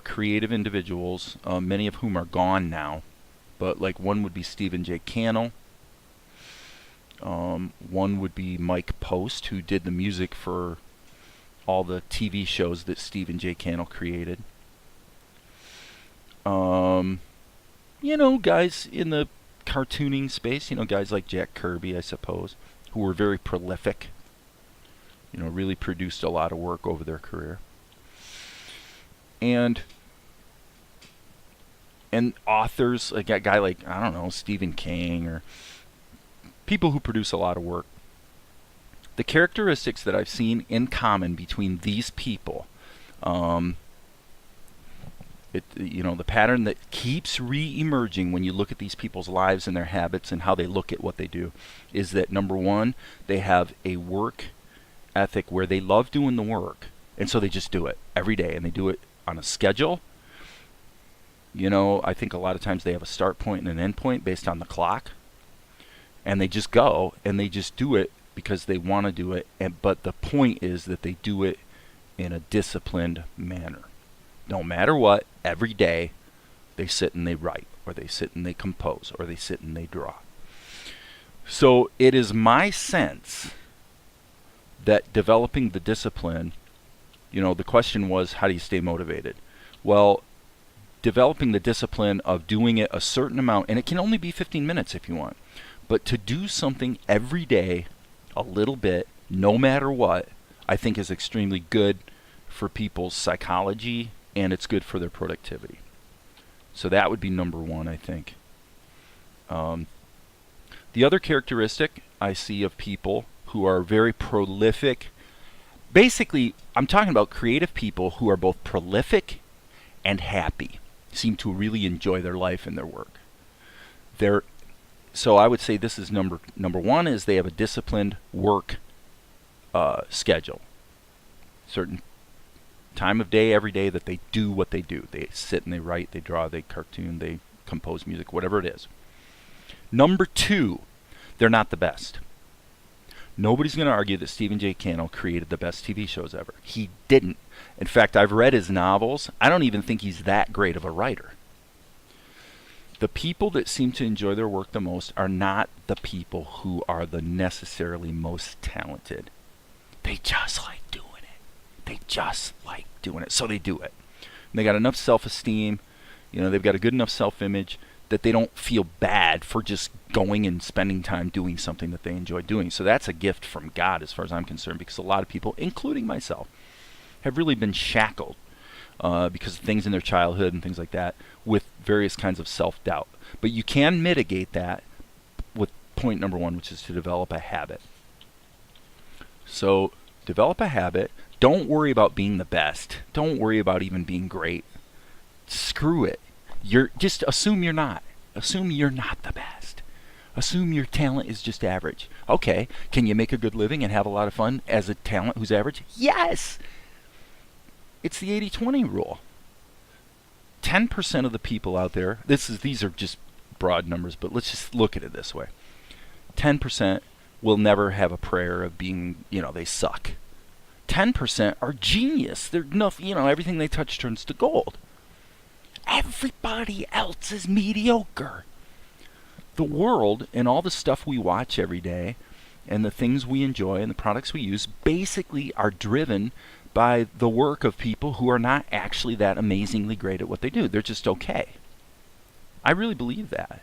creative individuals, many of whom are gone now. But like one would be Stephen J. Cannell. One would be Mike Post, who did the music for all the TV shows that Stephen J. Cannell created. Guys in the cartooning space, guys like Jack Kirby, I suppose, who were very prolific, really produced a lot of work over their career. And authors, like a guy like, I don't know, Stephen King, or people who produce a lot of work. The characteristics that I've seen in common between these people, the pattern that keeps re-emerging when you look at these people's lives and their habits and how they look at what they do, is that number one, they have a work ethic where they love doing the work, and so they just do it every day, and they do it on a schedule. I think a lot of times they have a start point and an end point based on the clock, and they just go and they just do it because they want to do it. But the point is that they do it in a disciplined manner. No matter what, every day they sit and they write, or they sit and they compose, or they sit and they draw. So it is my sense that developing the discipline, the question was, how do you stay motivated? Well, developing the discipline of doing it a certain amount, and it can only be 15 minutes if you want, but to do something every day, a little bit, no matter what, I think is extremely good for people's psychology, and it's good for their productivity. So that would be number one, I think. The other characteristic I see of people who are very prolific, basically, I'm talking about creative people who are both prolific and happy, seem to really enjoy their life and their work. So I would say this is number one, is they have a disciplined work schedule. Certain time of day every day that they do what they do. They sit and they write, they draw, they cartoon, they compose music, whatever it is. Number two, they're not the best. Nobody's going to argue that Stephen J. Cannell created the best TV shows ever. He didn't. In fact, I've read his novels. I don't even think he's that great of a writer. The people that seem to enjoy their work the most are not the people who are the necessarily most talented. They just like doing it. They just like doing it. So they do it. And they got enough self-esteem. They've got a good enough self-image that they don't feel bad for just going and spending time doing something that they enjoy doing. So that's a gift from God as far as I'm concerned, because a lot of people, including myself, have really been shackled because of things in their childhood and things like that, with various kinds of self-doubt. But you can mitigate that with point number one, which is to develop a habit. So develop a habit. Don't worry about being the best. Don't worry about even being great. Screw it. Just assume you're not. Assume you're not the best. Assume your talent is just average. Okay, can you make a good living and have a lot of fun as a talent who's average? Yes! It's the 80-20 rule. 10% of the people out there, these are just broad numbers, but let's just look at it this way. 10% will never have a prayer of being, they suck. 10% are genius. They're nothing, everything they touch turns to gold. Everybody else is mediocre. The world and all the stuff we watch every day and the things we enjoy and the products we use basically are driven by the work of people who are not actually that amazingly great at what they do. They're just okay. I really believe that.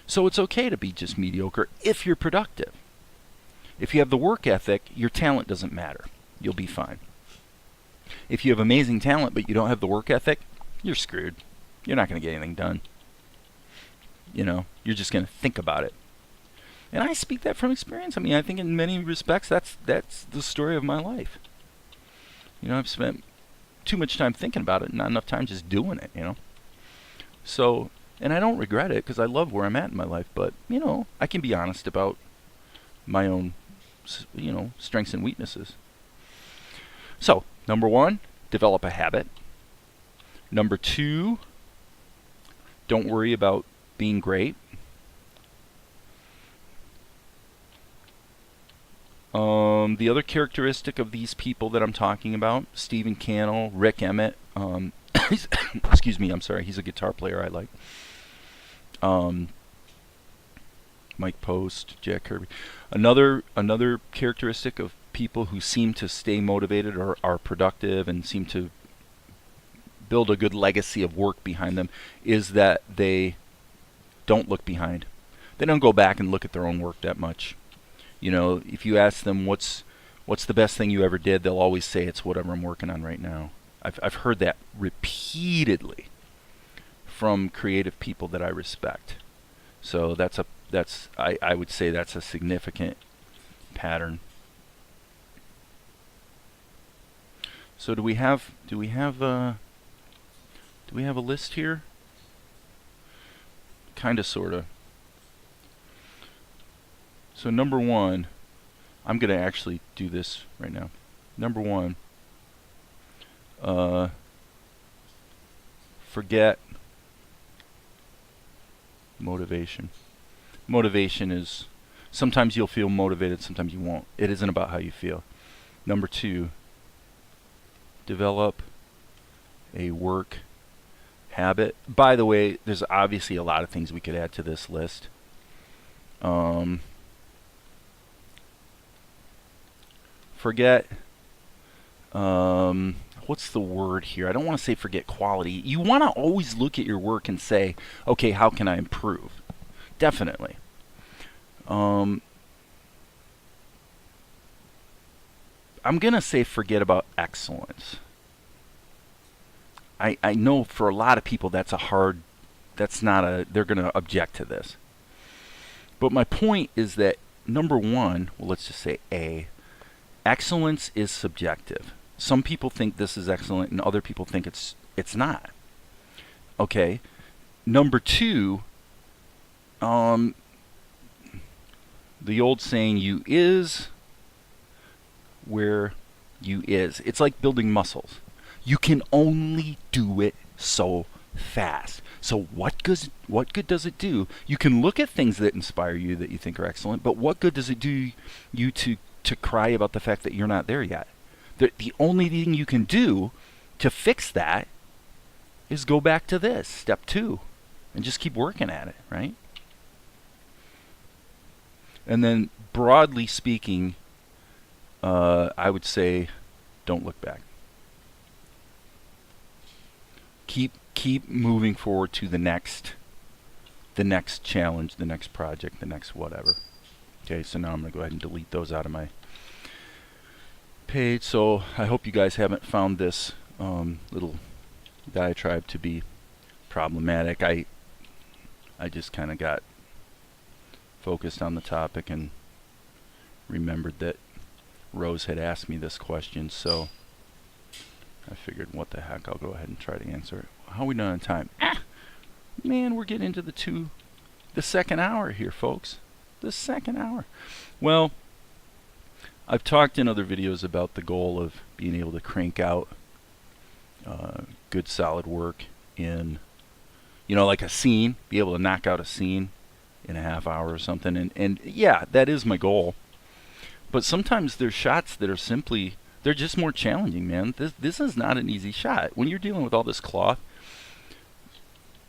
So it's okay to be just mediocre if you're productive. If you have the work ethic, your talent doesn't matter. You'll be fine. If you have amazing talent but you don't have the work ethic, you're screwed. You're not going to get anything done. You're just going to think about it. And I speak that from experience. I mean, I think in many respects that's the story of my life. I've spent too much time thinking about it and not enough time just doing it, So, and I don't regret it because I love where I'm at in my life, but, I can be honest about my own, strengths and weaknesses. So, number 1, develop a habit. Number 2, don't worry about being great. The other characteristic of these people that I'm talking about, Stephen Cannell, Rick Emmett, excuse me, I'm sorry, he's a guitar player I like. Mike Post, Jack Kirby. Another characteristic of people who seem to stay motivated or are productive and seem to build a good legacy of work behind them is that they don't look behind. They don't go back and look at their own work that much. If you ask them what's the best thing you ever did, they'll always say it's whatever I'm working on right now. I've heard that repeatedly from creative people that I respect. So I would say that's a significant pattern. So do we have a list here? Kinda, sorta. So number 1, I'm gonna actually do this right now. Number 1, forget motivation. Motivation is, sometimes you'll feel motivated, sometimes you won't. It isn't about how you feel. Number 2, develop a work habit. By the way, there's obviously a lot of things we could add to this list. Forget, what's the word here? I don't want to say forget quality. You want to always look at your work and say, okay, how can I improve? Definitely. I'm going to say forget about excellence. I know for a lot of people they're going to object to this. But my point is that, number 1, well, let's just say A, excellence is subjective. Some people think this is excellent and other people think it's not. Okay. Number 2, the old saying, you is where you is. It's like building muscles. You can only do it so fast. So what good does it do? You can look at things that inspire you that you think are excellent, but what good does it do you to cry about the fact that you're not there yet? The only thing you can do to fix that is go back to this, step 2, and just keep working at it, right? And then broadly speaking, I would say don't look back. Keep moving forward to the next challenge, the next project, the next whatever. Okay, so now I'm going to go ahead and delete those out of my page. So I hope you guys haven't found this little diatribe to be problematic. I just kind of got focused on the topic and remembered that Rose had asked me this question, so I figured, what the heck, I'll go ahead and try to answer it. How are we doing on time? Man, we're getting into the second hour here, folks. The second hour. Well, I've talked in other videos about the goal of being able to crank out good solid work in, like a scene, be able to knock out a scene in a half hour or something. And yeah, that is my goal. But sometimes there's shots that are simply, they're just more challenging, man. This is not an easy shot when you're dealing with all this cloth.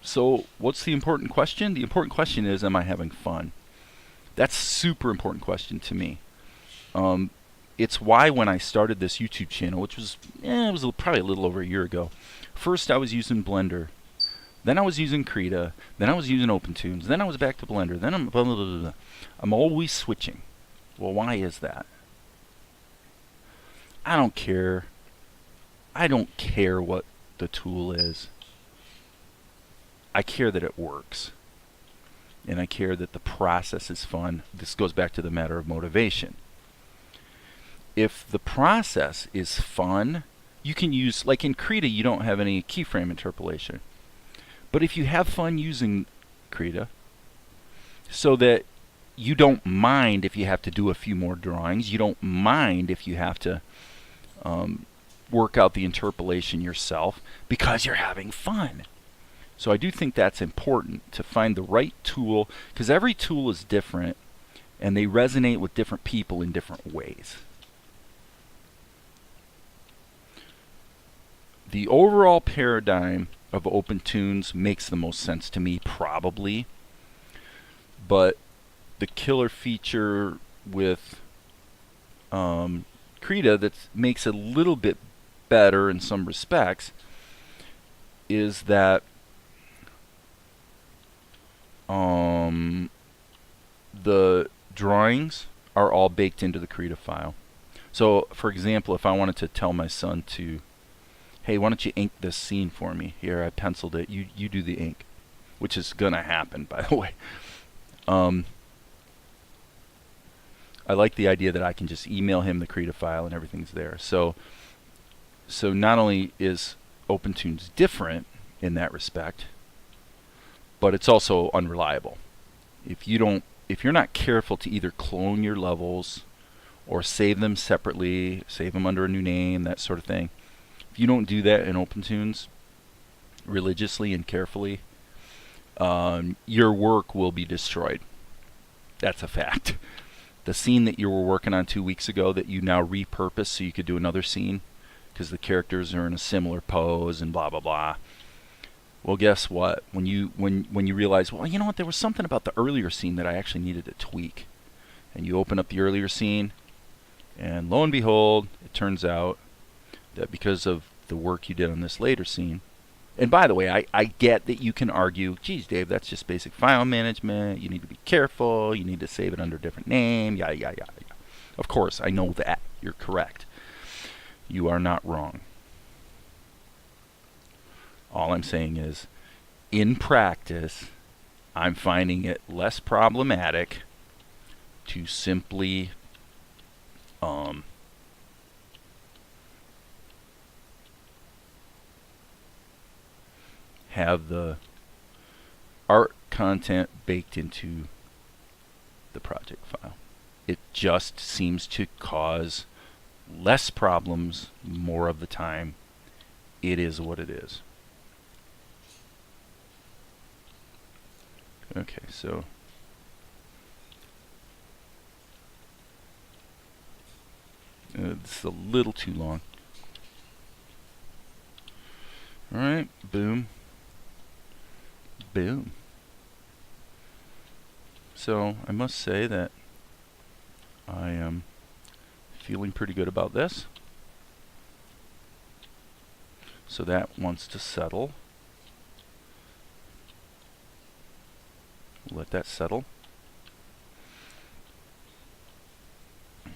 So what's the important question? The important question is, am I having fun? That's a super important question to me. It's why when I started this YouTube channel, which was, it was probably a little over a year ago. First I was using Blender. Then I was using Krita. Then I was using OpenTunes. Then I was back to Blender. Then I'm blah, blah, blah, blah. I'm always switching. Well, why is that? I don't care. I don't care what the tool is. I care that it works. And I care that the process is fun. This goes back to the matter of motivation. If the process is fun, you can use, like in Krita, you don't have any keyframe interpolation. But if you have fun using Krita, so that you don't mind if you have to do a few more drawings, you don't mind if you have to work out the interpolation yourself, because you're having fun. So I do think that's important, to find the right tool, because every tool is different and they resonate with different people in different ways. The overall paradigm of OpenTunes makes the most sense to me, probably, but the killer feature with Krita that makes it a little bit better in some respects is that the drawings are all baked into the Krita file. So, for example, if I wanted to tell my son to, hey, why don't you ink this scene for me? Here, I penciled it. You do the ink, which is gonna happen, by the way. I like the idea that I can just email him the Krita file and everything's there. So not only is OpenTunes different in that respect, but it's also unreliable. If you're not careful to either clone your levels or save them separately, save them under a new name, that sort of thing. If you don't do that in OpenTunes religiously and carefully, your work will be destroyed. That's a fact. The scene that you were working on 2 weeks ago that you now repurpose so you could do another scene because the characters are in a similar pose and blah blah blah. Well, guess what? When you realize, well, you know what, there was something about the earlier scene that I actually needed to tweak, and you open up the earlier scene, and lo and behold, it turns out that because of the work you did on this later scene, and by the way, I get that you can argue, geez, Dave, that's just basic file management. You need to be careful. You need to save it under a different name. Yada, yada, yada. Of course, I know that. You're correct. You are not wrong. All I'm saying is, in practice, I'm finding it less problematic to simply have the art content baked into the project file. It just seems to cause less problems more of the time. It is what it is. Okay, so this is a little too long. Alright, boom. Boom. So I must say that I am feeling pretty good about this. So that wants to settle. Let that settle. I'm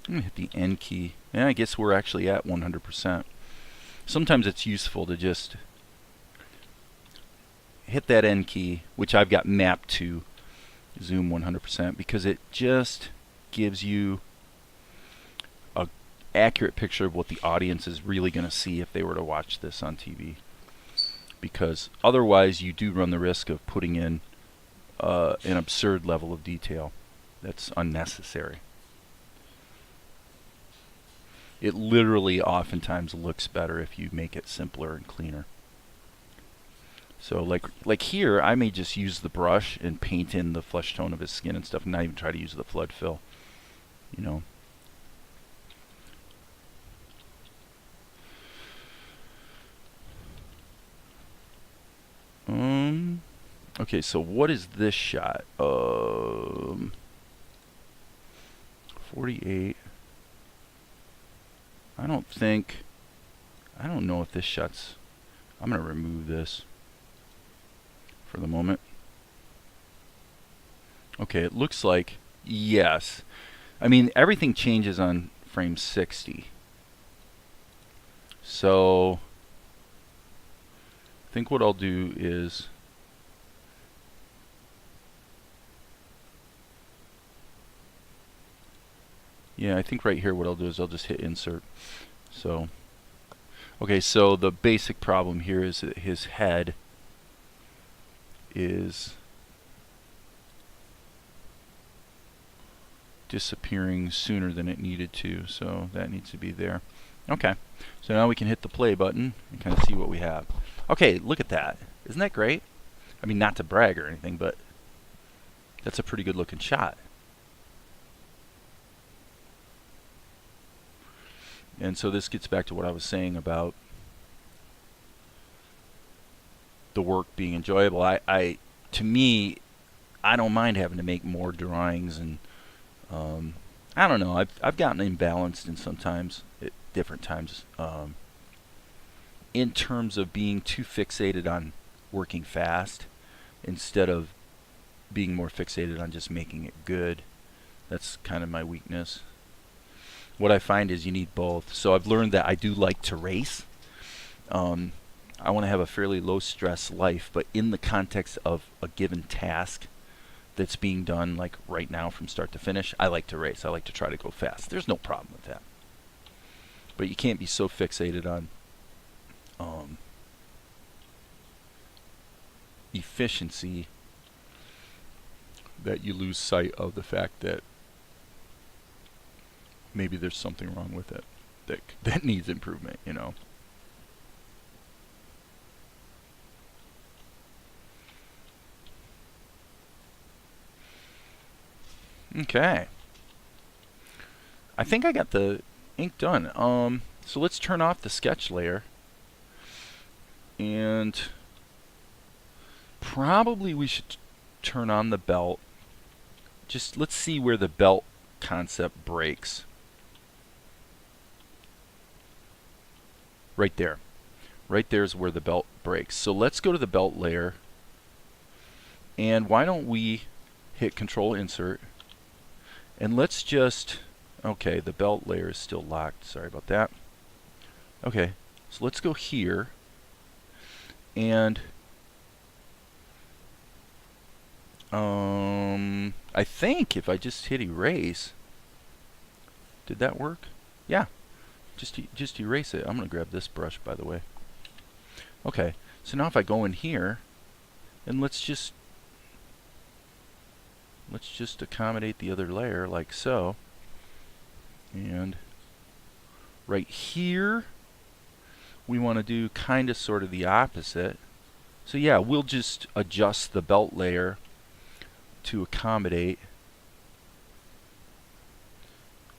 going to hit the N key. And I guess we're actually at 100%. Sometimes it's useful to just hit that N key, which I've got mapped to zoom 100%, because it just gives you an accurate picture of what the audience is really going to see if they were to watch this on TV. Because otherwise you do run the risk of putting in an absurd level of detail that's unnecessary. It literally oftentimes looks better if you make it simpler and cleaner. So like here, I may just use the brush and paint in the flesh tone of his skin and stuff, and not even try to use the flood fill, you know. Okay, so what is this shot? 48. I don't know if this shot's... I'm going to remove this for the moment. Okay, it looks like, yes. I mean, everything changes on frame 60. So I think what I'll do is I think right here what I'll do is I'll just hit insert. So okay, so the basic problem here is that his head is disappearing sooner than it needed to, so that needs to be there. Okay, so now we can hit the play button and kind of see what we have. Okay, look at that. Isn't that great? I mean, not to brag or anything, but that's a pretty good looking shot. And so this gets back to what I was saying about the work being enjoyable. To me, I don't mind having to make more drawings, and I don't know. I've gotten imbalanced in sometimes at different times in terms of being too fixated on working fast instead of being more fixated on just making it good. That's kind of my weakness. What I find is you need both. So I've learned that I do like to race. I want to have a fairly low stress life, but in the context of a given task that's being done like right now from start to finish, I like to race. I like to try to go fast. There's no problem with that. But you can't be so fixated on efficiency that you lose sight of the fact that maybe there's something wrong with it that needs improvement, you know. Okay. I think I got the ink done. So let's turn off the sketch layer. And probably we should turn on the belt. Just let's see where the belt concept breaks. Right there. Right there's where the belt breaks. So let's go to the belt layer. And why don't we hit Control Insert. And let's just, okay, the belt layer is still locked. Sorry about that. Okay, so let's go here. And I think if I just hit erase, did that work? Yeah, just erase it. I'm going to grab this brush, by the way. Okay, so now if I go in here, and let's just accommodate the other layer like so. And right here, we want to do kind of sort of the opposite. So yeah, we'll just adjust the belt layer to accommodate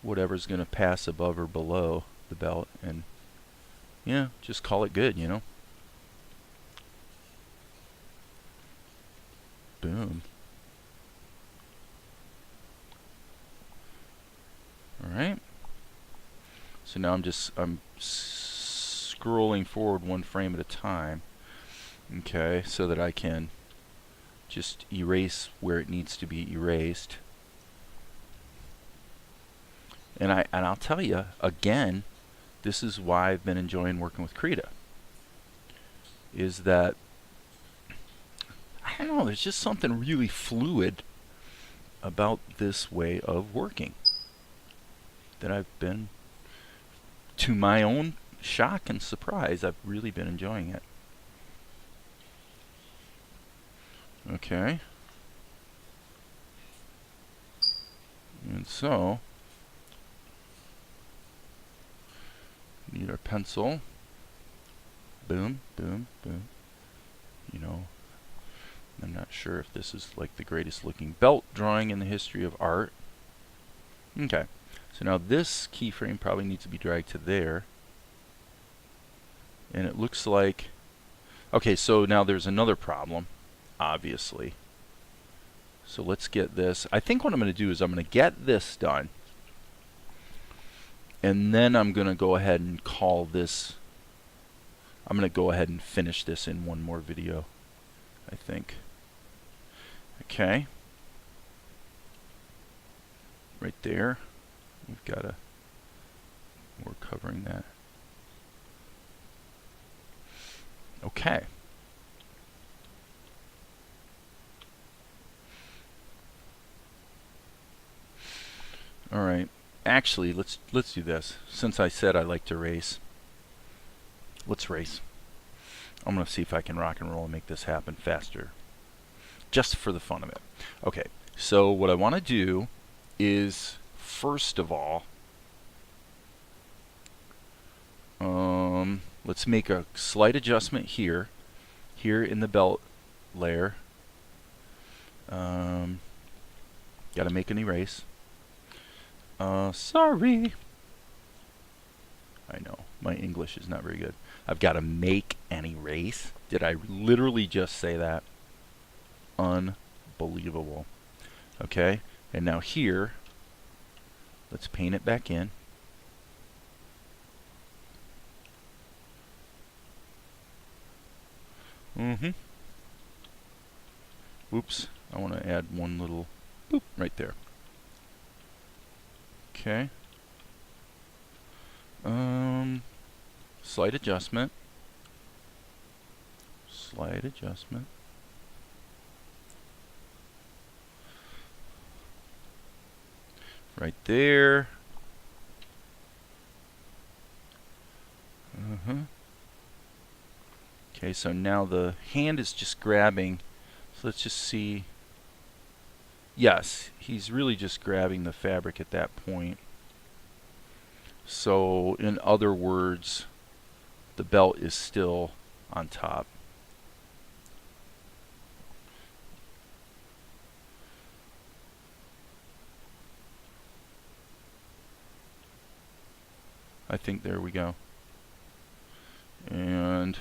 whatever's going to pass above or below the belt, and yeah, just call it good, you know. Boom. Alright. So now I'm scrolling forward one frame at a time. Okay, so that I can just erase where it needs to be erased. And I'll tell you again, this is why I've been enjoying working with Krita. Is that I don't know, there's just something really fluid about this way of working that I've been, to my own shock and surprise, I've really been enjoying it. Okay. And so, need our pencil. Boom, boom, boom. You know, I'm not sure if this is like the greatest looking belt drawing in the history of art. Okay. So now this keyframe probably needs to be dragged to there. And it looks like, okay, so now there's another problem, obviously. So let's get this. I think what I'm going to do is I'm going to get this done. And then I'm going to go ahead and call this I'm going to go ahead and finish this in one more video, I think. Okay. Right there. We've got a... We're covering that. Okay. All right. Actually, let's do this. Since I said I like to race, let's race. I'm going to see if I can rock and roll and make this happen faster, just for the fun of it. Okay. So what I want to do is, first of all, let's make a slight adjustment here in the belt layer. Got to make an erase. Sorry. I know, my English is not very good. I've got to make an erase. Did I literally just say that? Unbelievable. Okay, and now here, let's paint it back in. Oops, I want to add one little boop right there. Okay. Slight adjustment. Slight adjustment. Right there. Okay, so now the hand is just grabbing. So let's just see. Yes, he's really just grabbing the fabric at that point. So, in other words, the belt is still on top. I think there we go. And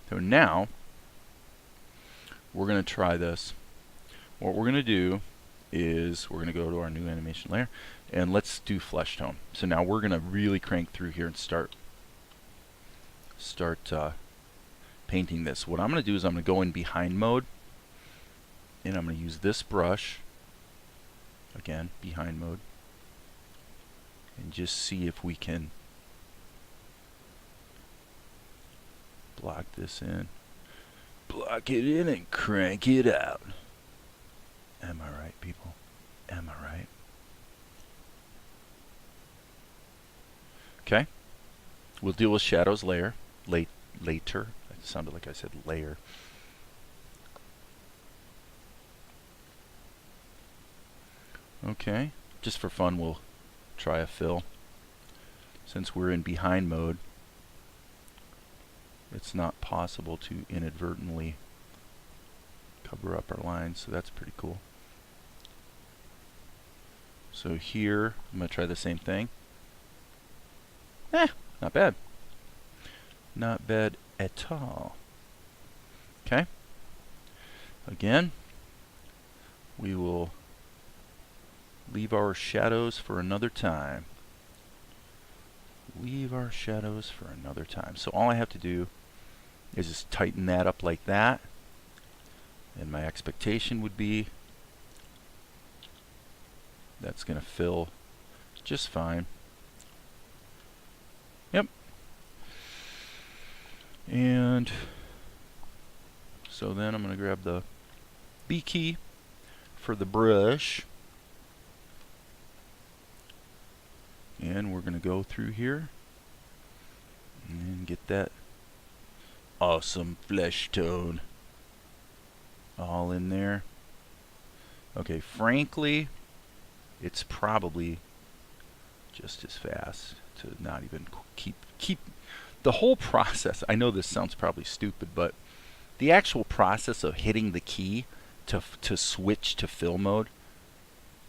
so now we're going to try this. What we're going to do is we're going to go to our new animation layer and let's do flesh tone. So now we're going to really crank through here and start painting this. What I'm going to do is I'm going to go in behind mode and I'm going to use this brush, again, behind mode, and just see if we can block this in. Block it in and crank it out. Am I right, people? Am I right? Okay. We'll deal with shadows later. Later. It sounded like I said layer. Okay. Just for fun, we'll try a fill. Since we're in behind mode, it's not possible to inadvertently cover up our lines, so that's pretty cool. So here, I'm going to try the same thing. Not bad. Not bad at all. Okay. Again, we will leave our shadows for another time. Leave our shadows for another time. So all I have to do is just tighten that up like that. And my expectation would be that's going to fill just fine. Yep. And so then I'm going to grab the B key for the brush. And we're going to go through here and get that awesome flesh tone all in there. Okay, frankly, it's probably just as fast to not even keep the whole process. I know this sounds probably stupid, but the actual process of hitting the key to switch to fill mode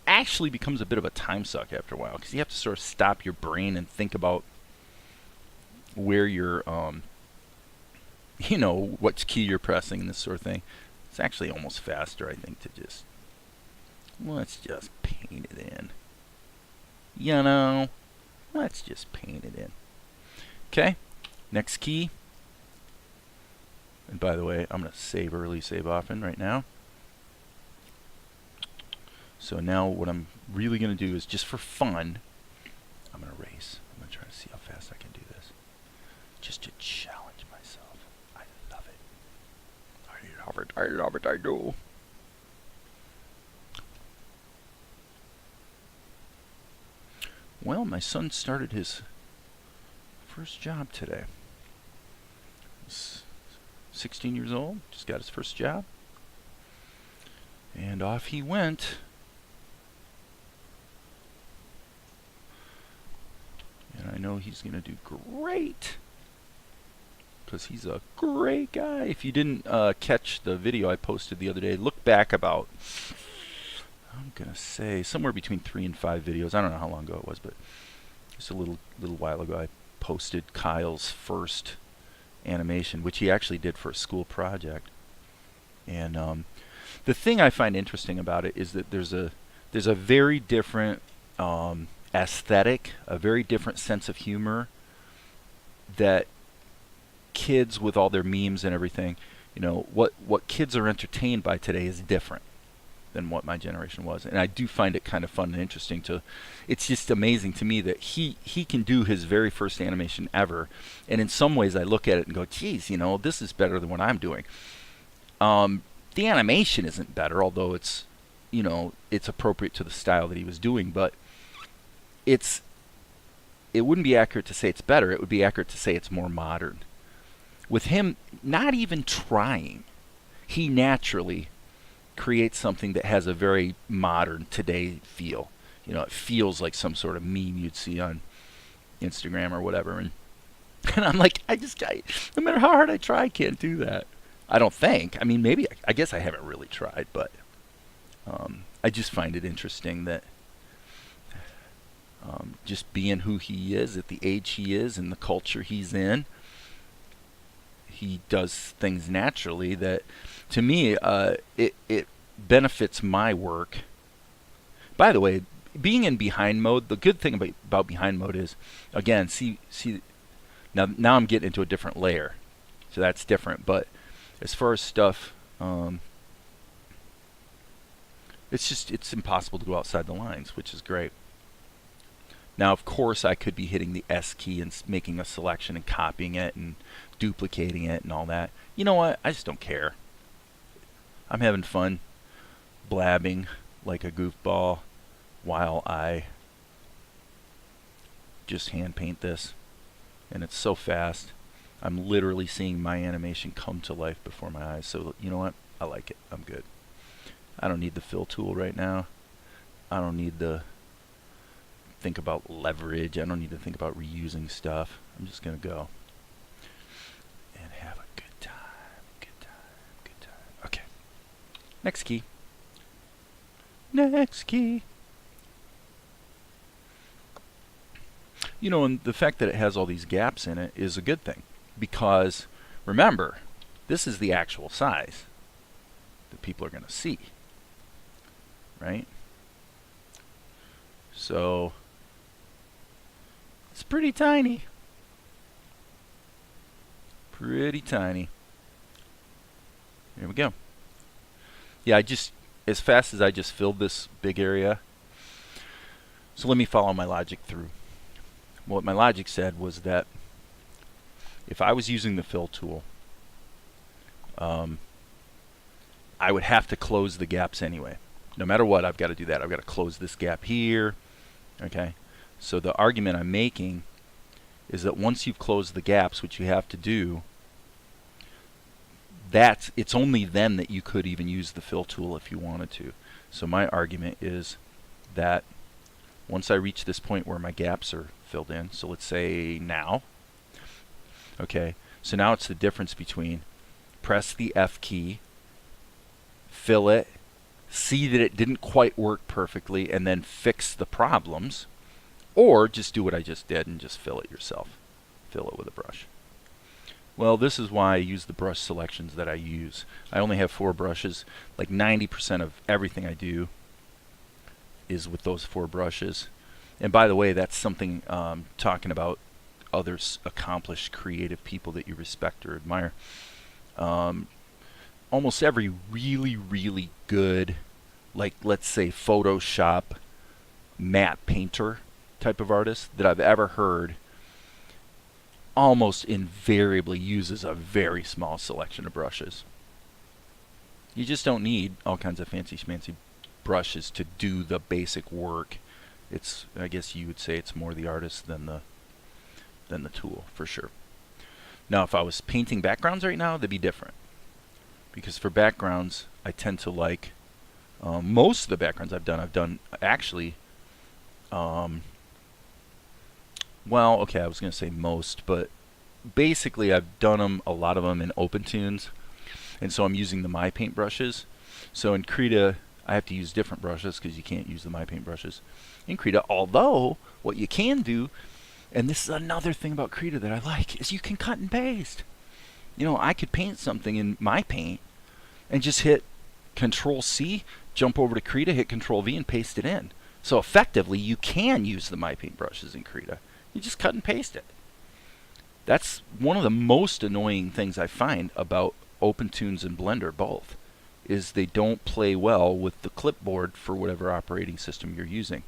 actually becomes a bit of a time suck after a while, because you have to sort of stop your brain and think about where you're you know, what key you're pressing and this sort of thing. It's actually almost faster, I think, to just, let's just paint it in. You know, let's just paint it in. Okay, next key, And by the way, I'm going to save early, save often right now. So now what I'm really going to do is, just for fun, I'm going to race. I'm going to try to see how fast I can do this. Just to challenge myself. I love it. I love it. I love it. I do. Well, my son started his first job today. He's 16 years old, just got his first job. And off he went. And I know he's going to do great, because he's a great guy. If you didn't catch the video I posted the other day, look back about, I'm going to say, somewhere between 3 and 5 videos. I don't know how long ago it was, but just a little while ago I posted Kyle's first animation, which he actually did for a school project. And the thing I find interesting about it is that there's a very different aesthetic, a very different sense of humor that kids, with all their memes and everything, you know, what kids are entertained by today is different than what my generation was. And I do find it kind of fun and interesting it's just amazing to me that he can do his very first animation ever, and in some ways I look at it and go, geez, you know, this is better than what I'm doing. The animation isn't better, although it's, you know, it's appropriate to the style that he was doing, but it wouldn't be accurate to say it's better. It would be accurate to say it's more modern. With him not even trying, he naturally creates something that has a very modern today feel. You know, it feels like some sort of meme you'd see on Instagram or whatever. And I'm like, no matter how hard I try, I can't do that. I don't think. I mean, maybe, I guess I haven't really tried, but I just find it interesting that just being who he is at the age he is and the culture he's in, he does things naturally that, to me, it benefits my work. By the way, being in behind mode, the good thing about behind mode is, again, see, now I'm getting into a different layer, so that's different. But as far as stuff, it's impossible to go outside the lines, which is great. Now, of course, I could be hitting the S key and making a selection and copying it and duplicating it and all that. You know what? I just don't care. I'm having fun blabbing like a goofball while I just hand paint this. And it's so fast. I'm literally seeing my animation come to life before my eyes. So, you know what? I like it. I'm good. I don't need the fill tool right now. I don't need to think about leverage. I don't need to think about reusing stuff. I'm just going to go and have a good time. Good time. Good time. Okay. Next key. Next key. You know, and the fact that it has all these gaps in it is a good thing, because remember, this is the actual size that people are going to see, right? So it's pretty tiny. Pretty tiny. There we go. Yeah, as fast as I just filled this big area. So let me follow my logic through. What my logic said was that if I was using the fill tool, I would have to close the gaps anyway. No matter what, I've got to do that. I've got to close this gap here. Okay? So the argument I'm making is that once you've closed the gaps, which you have to do, it's only then that you could even use the fill tool if you wanted to. So my argument is that once I reach this point where my gaps are filled in, so let's say now, okay, so now it's the difference between press the F key, fill it, see that it didn't quite work perfectly, and then fix the problems, or just do what I just did and just fill it yourself. Fill it with a brush. Well, this is why I use the brush selections that I use. I only have 4 brushes. Like 90% of everything I do is with those 4 brushes. And by the way, that's something talking about other accomplished creative people that you respect or admire. Um, almost every really, really good, like let's say Photoshop matte painter type of artist that I've ever heard almost invariably uses a very small selection of brushes. You just don't need all kinds of fancy schmancy brushes to do the basic work. It's, I guess you would say it's more the artist than the tool, for sure. Now, if I was painting backgrounds right now, they'd be different. Because for backgrounds, I tend to like, most of the backgrounds I've done actually, well, okay, I was going to say most, but basically I've done them, a lot of them in OpenTunes. And so I'm using the My Paint brushes. So in Krita, I have to use different brushes because you can't use the My Paint brushes in Krita. Although, what you can do, and this is another thing about Krita that I like, is you can cut and paste. You know, I could paint something in My Paint and just hit Control-C, jump over to Krita, hit Control-V, and paste it in. So effectively, you can use the My Paint brushes in Krita. You just cut and paste it. That's one of the most annoying things I find about OpenTunes and Blender both, is they don't play well with the clipboard for whatever operating system you're using.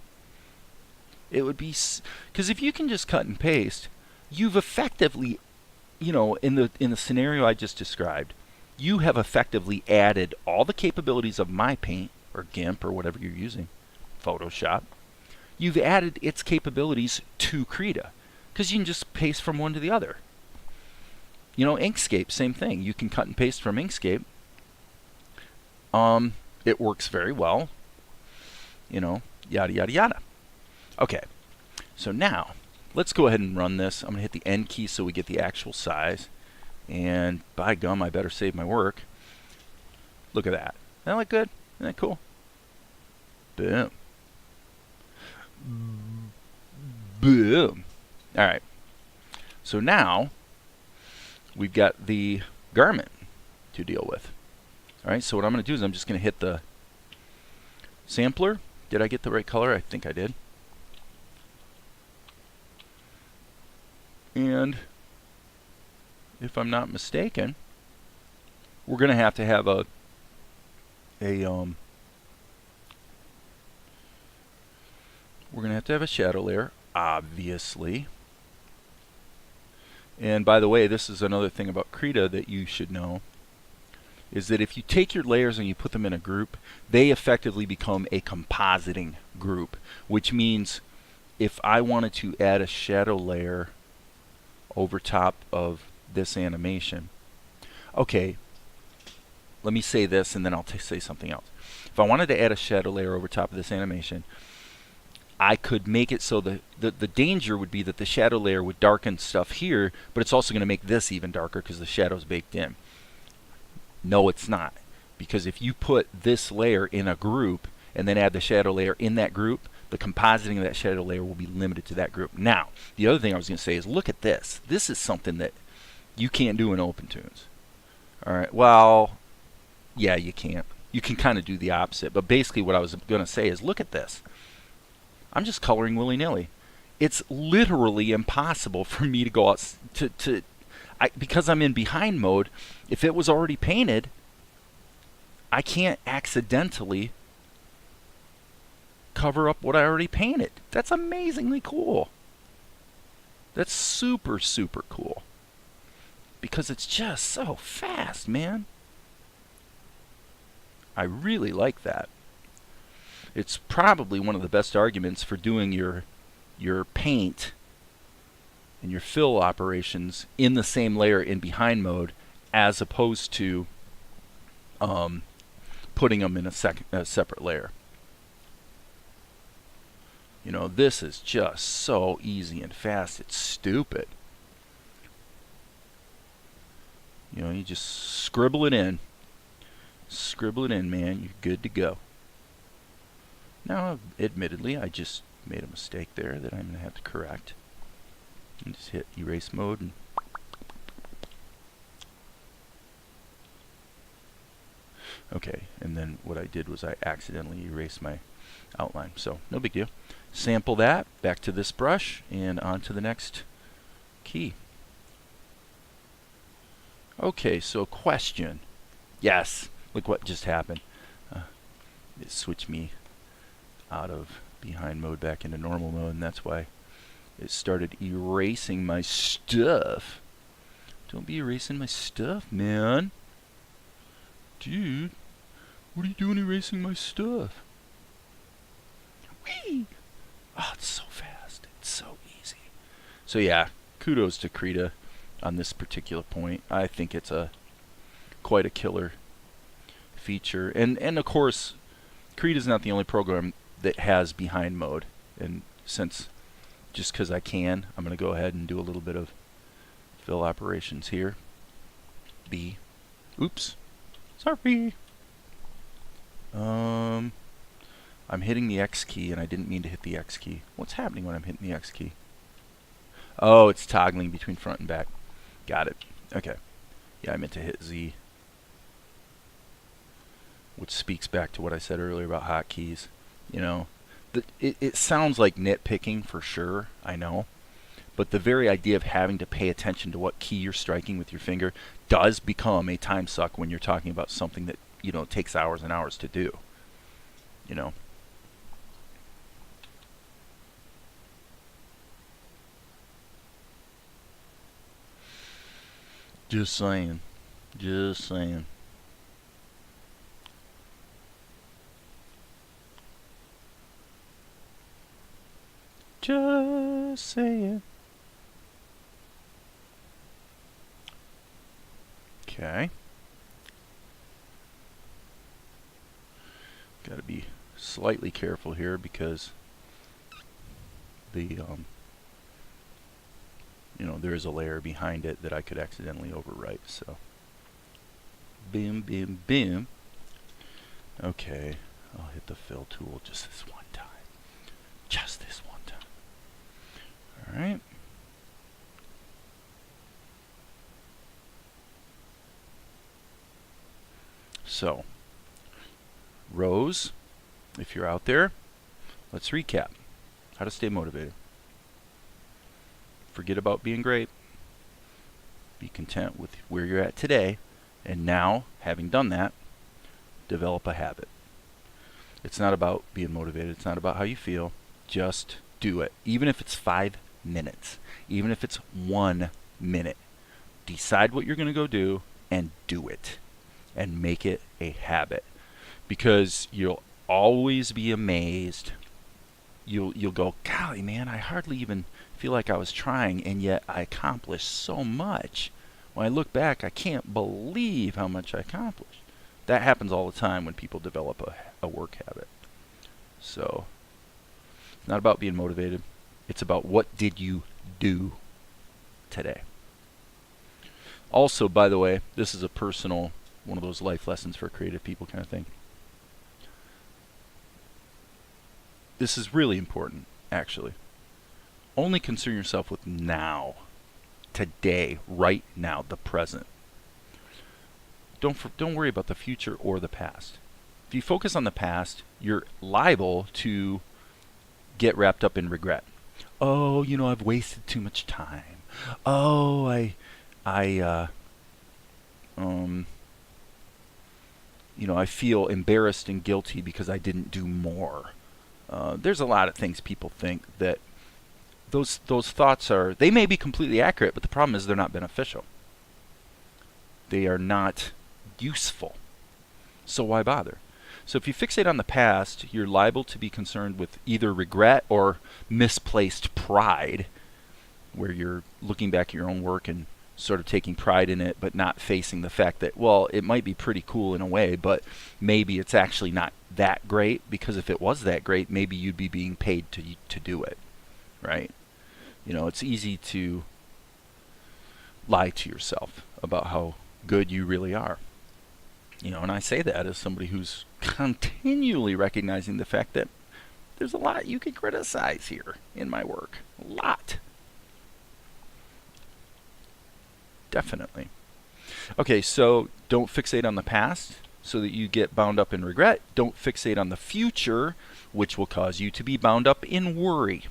It would be, because if you can just cut and paste, you've effectively, you know, in the scenario I just described, you have effectively added all the capabilities of My Paint or GIMP or whatever you're using, Photoshop. You've added its capabilities to Krita because you can just paste from one to the other. You know, Inkscape, same thing. You can cut and paste from Inkscape. It works very well. You know, yada, yada, yada. Okay, so now let's go ahead and run this. I'm going to hit the N key so we get the actual size. And by gum, I better save my work. Look at that. Isn't that look good? Isn't that cool? Boom. Boom. All right. So now we've got the garment to deal with. All right, so what I'm going to do is I'm just going to hit the sampler. Did I get the right color? I think I did. And if I'm not mistaken, we're going to have a we're going to have a shadow layer, obviously. And by the way, this is another thing about Krita that you should know, is that if you take your layers and you put them in a group, they effectively become a compositing group, which means if I wanted to add a shadow layer over top of this animation, okay, let me say this and then I'll say something else. If I wanted to add a shadow layer over top of this animation, I could make it so the danger would be that the shadow layer would darken stuff here, but it's also going to make this even darker because the shadow's baked in. No, it's not. Because if you put this layer in a group and then add the shadow layer in that group, the compositing of that shadow layer will be limited to that group. Now, the other thing I was going to say is look at this. This is something that you can't do in OpenTunes. All right, well, yeah, you can't. You can kind of do the opposite. But basically what I was going to say is look at this. I'm just coloring willy-nilly. It's literally impossible for me to go out because I'm in behind mode. If it was already painted, I can't accidentally cover up what I already painted. That's amazingly cool. That's super, super cool. Because it's just so fast, man. I really like that. It's probably one of the best arguments for doing your paint and your fill operations in the same layer in behind mode, as opposed to putting them in a separate layer. You know, this is just so easy and fast. It's stupid. You know, you just scribble it in. Scribble it in, man. You're good to go. Now, admittedly, I just made a mistake there that I'm going to have to correct. And just hit erase mode. And okay, and then what I did was I accidentally erased my outline. So, no big deal. Sample that, back to this brush, and on to the next key. Okay, so question. Yes, look what just happened. It switched me out of behind mode back into normal mode, and that's why it started erasing my stuff. Don't be erasing my stuff, man. Dude, what are you doing erasing my stuff? Whee! Oh, it's so fast. It's so easy. So yeah, kudos to Krita on this particular point. I think it's quite a killer feature. And of course, Krita's not the only program that has behind mode. And since, just because I can, I'm going to go ahead and do a little bit of fill operations here. Oops. Sorry. I'm hitting the X key, and I didn't mean to hit the X key. What's happening when I'm hitting the X key? Oh, it's toggling between front and back. Got it. Okay. Yeah, I meant to hit Z, which speaks back to what I said earlier about hotkeys. You know, it sounds like nitpicking for sure, I know. But the very idea of having to pay attention to what key you're striking with your finger does become a time suck when you're talking about something that, you know, takes hours and hours to do. You know. Just saying. Just saying. Just saying. Okay. Got to be slightly careful here because the you know, there is a layer behind it that I could accidentally overwrite. So boom, boom, boom. Okay, I'll hit the fill tool just this one time. Just this one time. All right. So, Rose, if you're out there, let's recap. How to stay motivated. Forget about being great. Be content with where you're at today. And now, having done that, develop a habit. It's not about being motivated. It's not about how you feel. Just do it. Even if it's 5 minutes. Even if it's 1 minute. Decide what you're going to go do and do it. And make it a habit. Because you'll always be amazed. You'll go, golly, man, I hardly even feel like I was trying, and yet I accomplished so much. When I look back, I can't believe how much I accomplished. That happens all the time when people develop a work habit. So, it's not about being motivated. It's about what did you do today. Also, by the way, this is a personal, one of those life lessons for creative people kind of thing. This is really important, actually. Only concern yourself with now, today, right now, the present. Don't worry about the future or the past. If you focus on the past, you're liable to get wrapped up in regret. Oh, you know, I've wasted too much time. Oh, you know, I feel embarrassed and guilty because I didn't do more. There's a lot of things people think that those thoughts are, they may be completely accurate, but the problem is they're not beneficial. They are not useful. So why bother? So if you fixate on the past, you're liable to be concerned with either regret or misplaced pride, where you're looking back at your own work and sort of taking pride in it, but not facing the fact that, well, it might be pretty cool in a way, but maybe it's actually not that great, because if it was that great, maybe you'd be being paid to do it, right? You know, it's easy to lie to yourself about how good you really are. You know, and I say that as somebody who's continually recognizing the fact that there's a lot you can criticize here in my work. A lot. Definitely. Okay, so don't fixate on the past so that you get bound up in regret. Don't fixate on the future, which will cause you to be bound up in worry.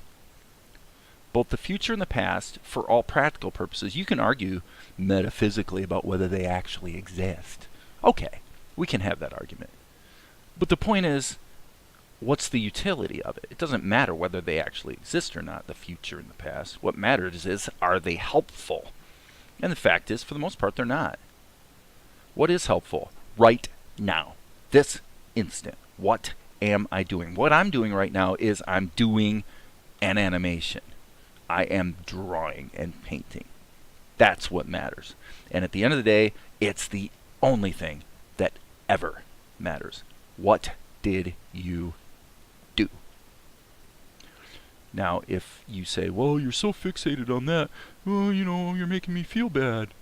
both the future and the past, for all practical purposes. You can argue metaphysically about whether they actually exist. Okay, we can have that argument. But the point is, what's the utility of it? It doesn't matter whether they actually exist or not, the future and the past. What matters is, are they helpful? And the fact is, for the most part, they're not. What is helpful? Right now. This instant. What am I doing? What I'm doing right now is I'm doing an animation. I am drawing and painting. That's what matters. And at the end of the day, it's the only thing that ever matters. What did you do? Now, if you say, well, you're so fixated on that, well, you know, you're making me feel bad.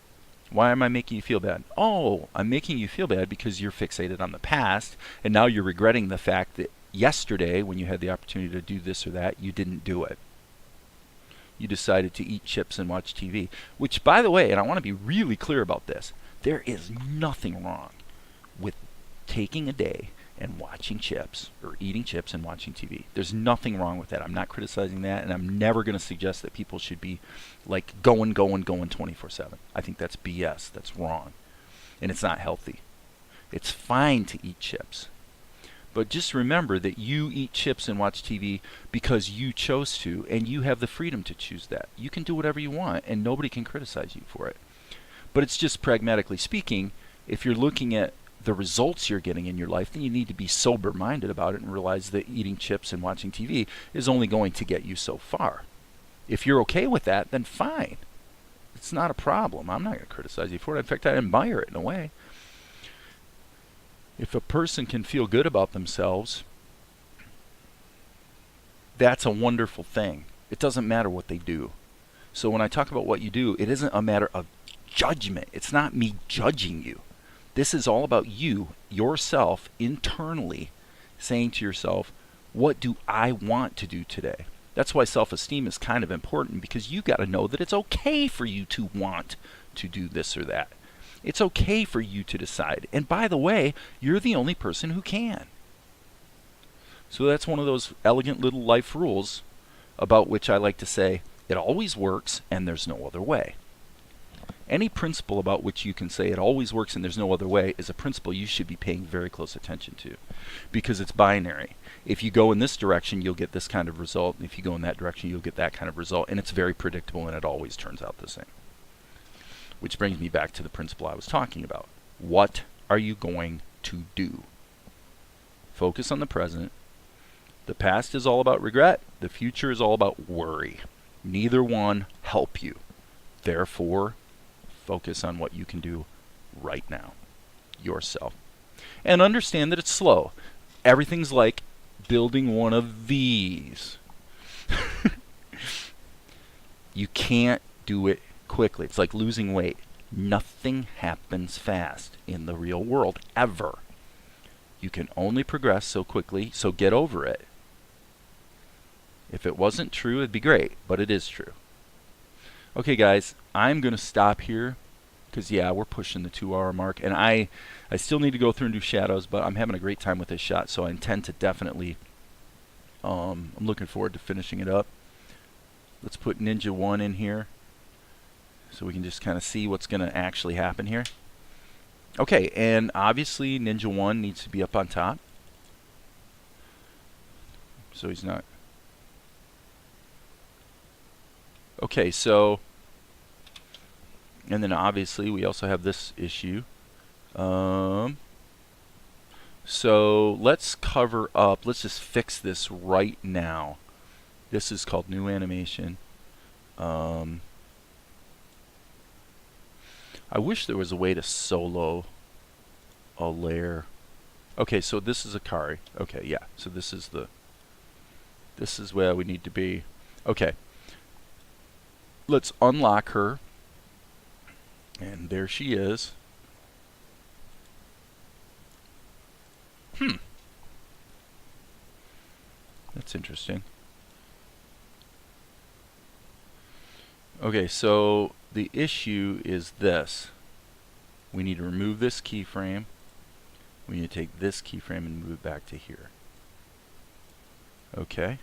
Why am I making you feel bad? Oh, I'm making you feel bad because you're fixated on the past, and now you're regretting the fact that yesterday, when you had the opportunity to do this or that, you didn't do it. You decided to eat chips and watch TV, which, by the way, and I want to be really clear about this, there is nothing wrong with taking a day and watching chips, or eating chips and watching TV. There's nothing wrong with that. I'm not criticizing that, and I'm never going to suggest that people should be like going 24/7. I think that's BS. That's wrong. And it's not healthy. It's fine to eat chips. But just remember that you eat chips and watch TV because you chose to, and you have the freedom to choose that. You can do whatever you want, and nobody can criticize you for it. But it's just pragmatically speaking, if you're looking at the results you're getting in your life, then you need to be sober-minded about it and realize that eating chips and watching TV is only going to get you so far. If you're okay with that, then fine. It's not a problem. I'm not going to criticize you for it. In fact, I admire it in a way. If a person can feel good about themselves, that's a wonderful thing. It doesn't matter what they do. So when I talk about what you do, it isn't a matter of judgment. It's not me judging you. This is all about you, yourself, internally, saying to yourself, what do I want to do today? That's why self-esteem is kind of important, because you got to know that it's okay for you to want to do this or that. It's okay for you to decide. And by the way, you're the only person who can. So that's one of those elegant little life rules about which I like to say, it always works and there's no other way. Any principle about which you can say it always works and there's no other way is a principle you should be paying very close attention to, because it's binary. If you go in this direction, you'll get this kind of result. If you go in that direction, you'll get that kind of result. And it's very predictable, and it always turns out the same. Which brings me back to the principle I was talking about. What are you going to do? Focus on the present. The past is all about regret. The future is all about worry. Neither one help you. Therefore, focus on what you can do right now, yourself. And understand that it's slow. Everything's like building one of these. You can't do it quickly. It's like losing weight. Nothing happens fast in the real world, ever. You can only progress so quickly, so get over it. If it wasn't true, it'd be great, but it is true. Okay, guys, I'm going to stop here because, yeah, we're pushing the 2-hour mark, and I still need to go through and do shadows, but I'm having a great time with this shot, so I intend to definitely, I'm looking forward to finishing it up. Let's put Ninja 1 in here so we can just kind of see what's going to actually happen here. Okay, and obviously Ninja 1 needs to be up on top, so he's not. Okay, so, and then obviously we also have this issue. So let's cover up, let's just fix this right now. This is called new animation. I wish there was a way to solo a layer. Okay, so this is Akari. Okay, yeah, so this is where we need to be. Okay. Let's unlock her, and there she is. That's interesting. Okay, so the issue is this. We need to remove this keyframe. We need to take this keyframe and move it back to here. Okay.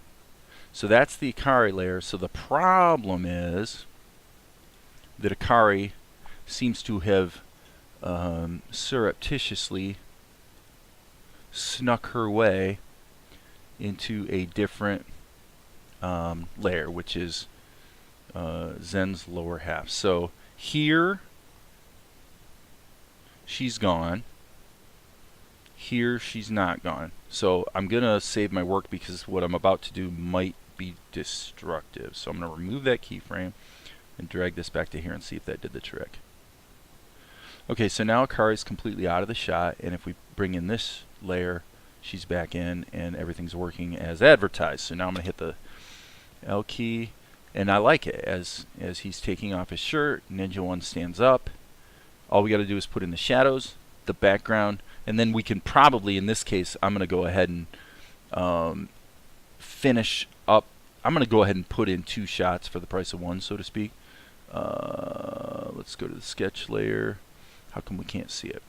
So that's the Akari layer. So the problem is that Akari seems to have surreptitiously snuck her way into a different layer, which is Zen's lower half. So here she's gone. Here she's not gone. So I'm going to save my work because what I'm about to do might be destructive. So I'm going to remove that keyframe and drag this back to here and see if that did the trick. Okay, so now Akari is completely out of the shot, and if we bring in this layer, she's back in and everything's working as advertised. So now I'm going to hit the L key, and I like it. As he's taking off his shirt, Ninja 1 stands up. All we got to do is put in the shadows, the background, and then we can probably, in this case, I'm going to go ahead and finish up. I'm going to go ahead and put in 2 shots for the price of 1, so to speak. Let's go to the sketch layer. How come we can't see it?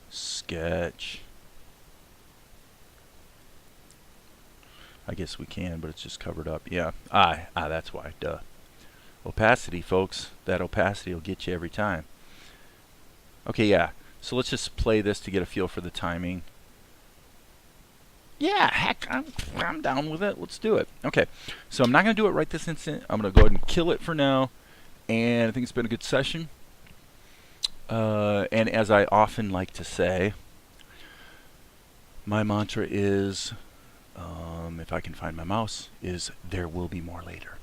Sketch. I guess we can, but it's just covered up. Yeah. That's why. Duh. Opacity, folks. That opacity will get you every time. Okay, yeah. So let's just play this to get a feel for the timing. Yeah, heck, I'm down with it. Let's do it. Okay, so I'm not going to do it right this instant. I'm going to go ahead and kill it for now. And I think it's been a good session. And as I often like to say, my mantra is, if I can find my mouse, is there will be more later.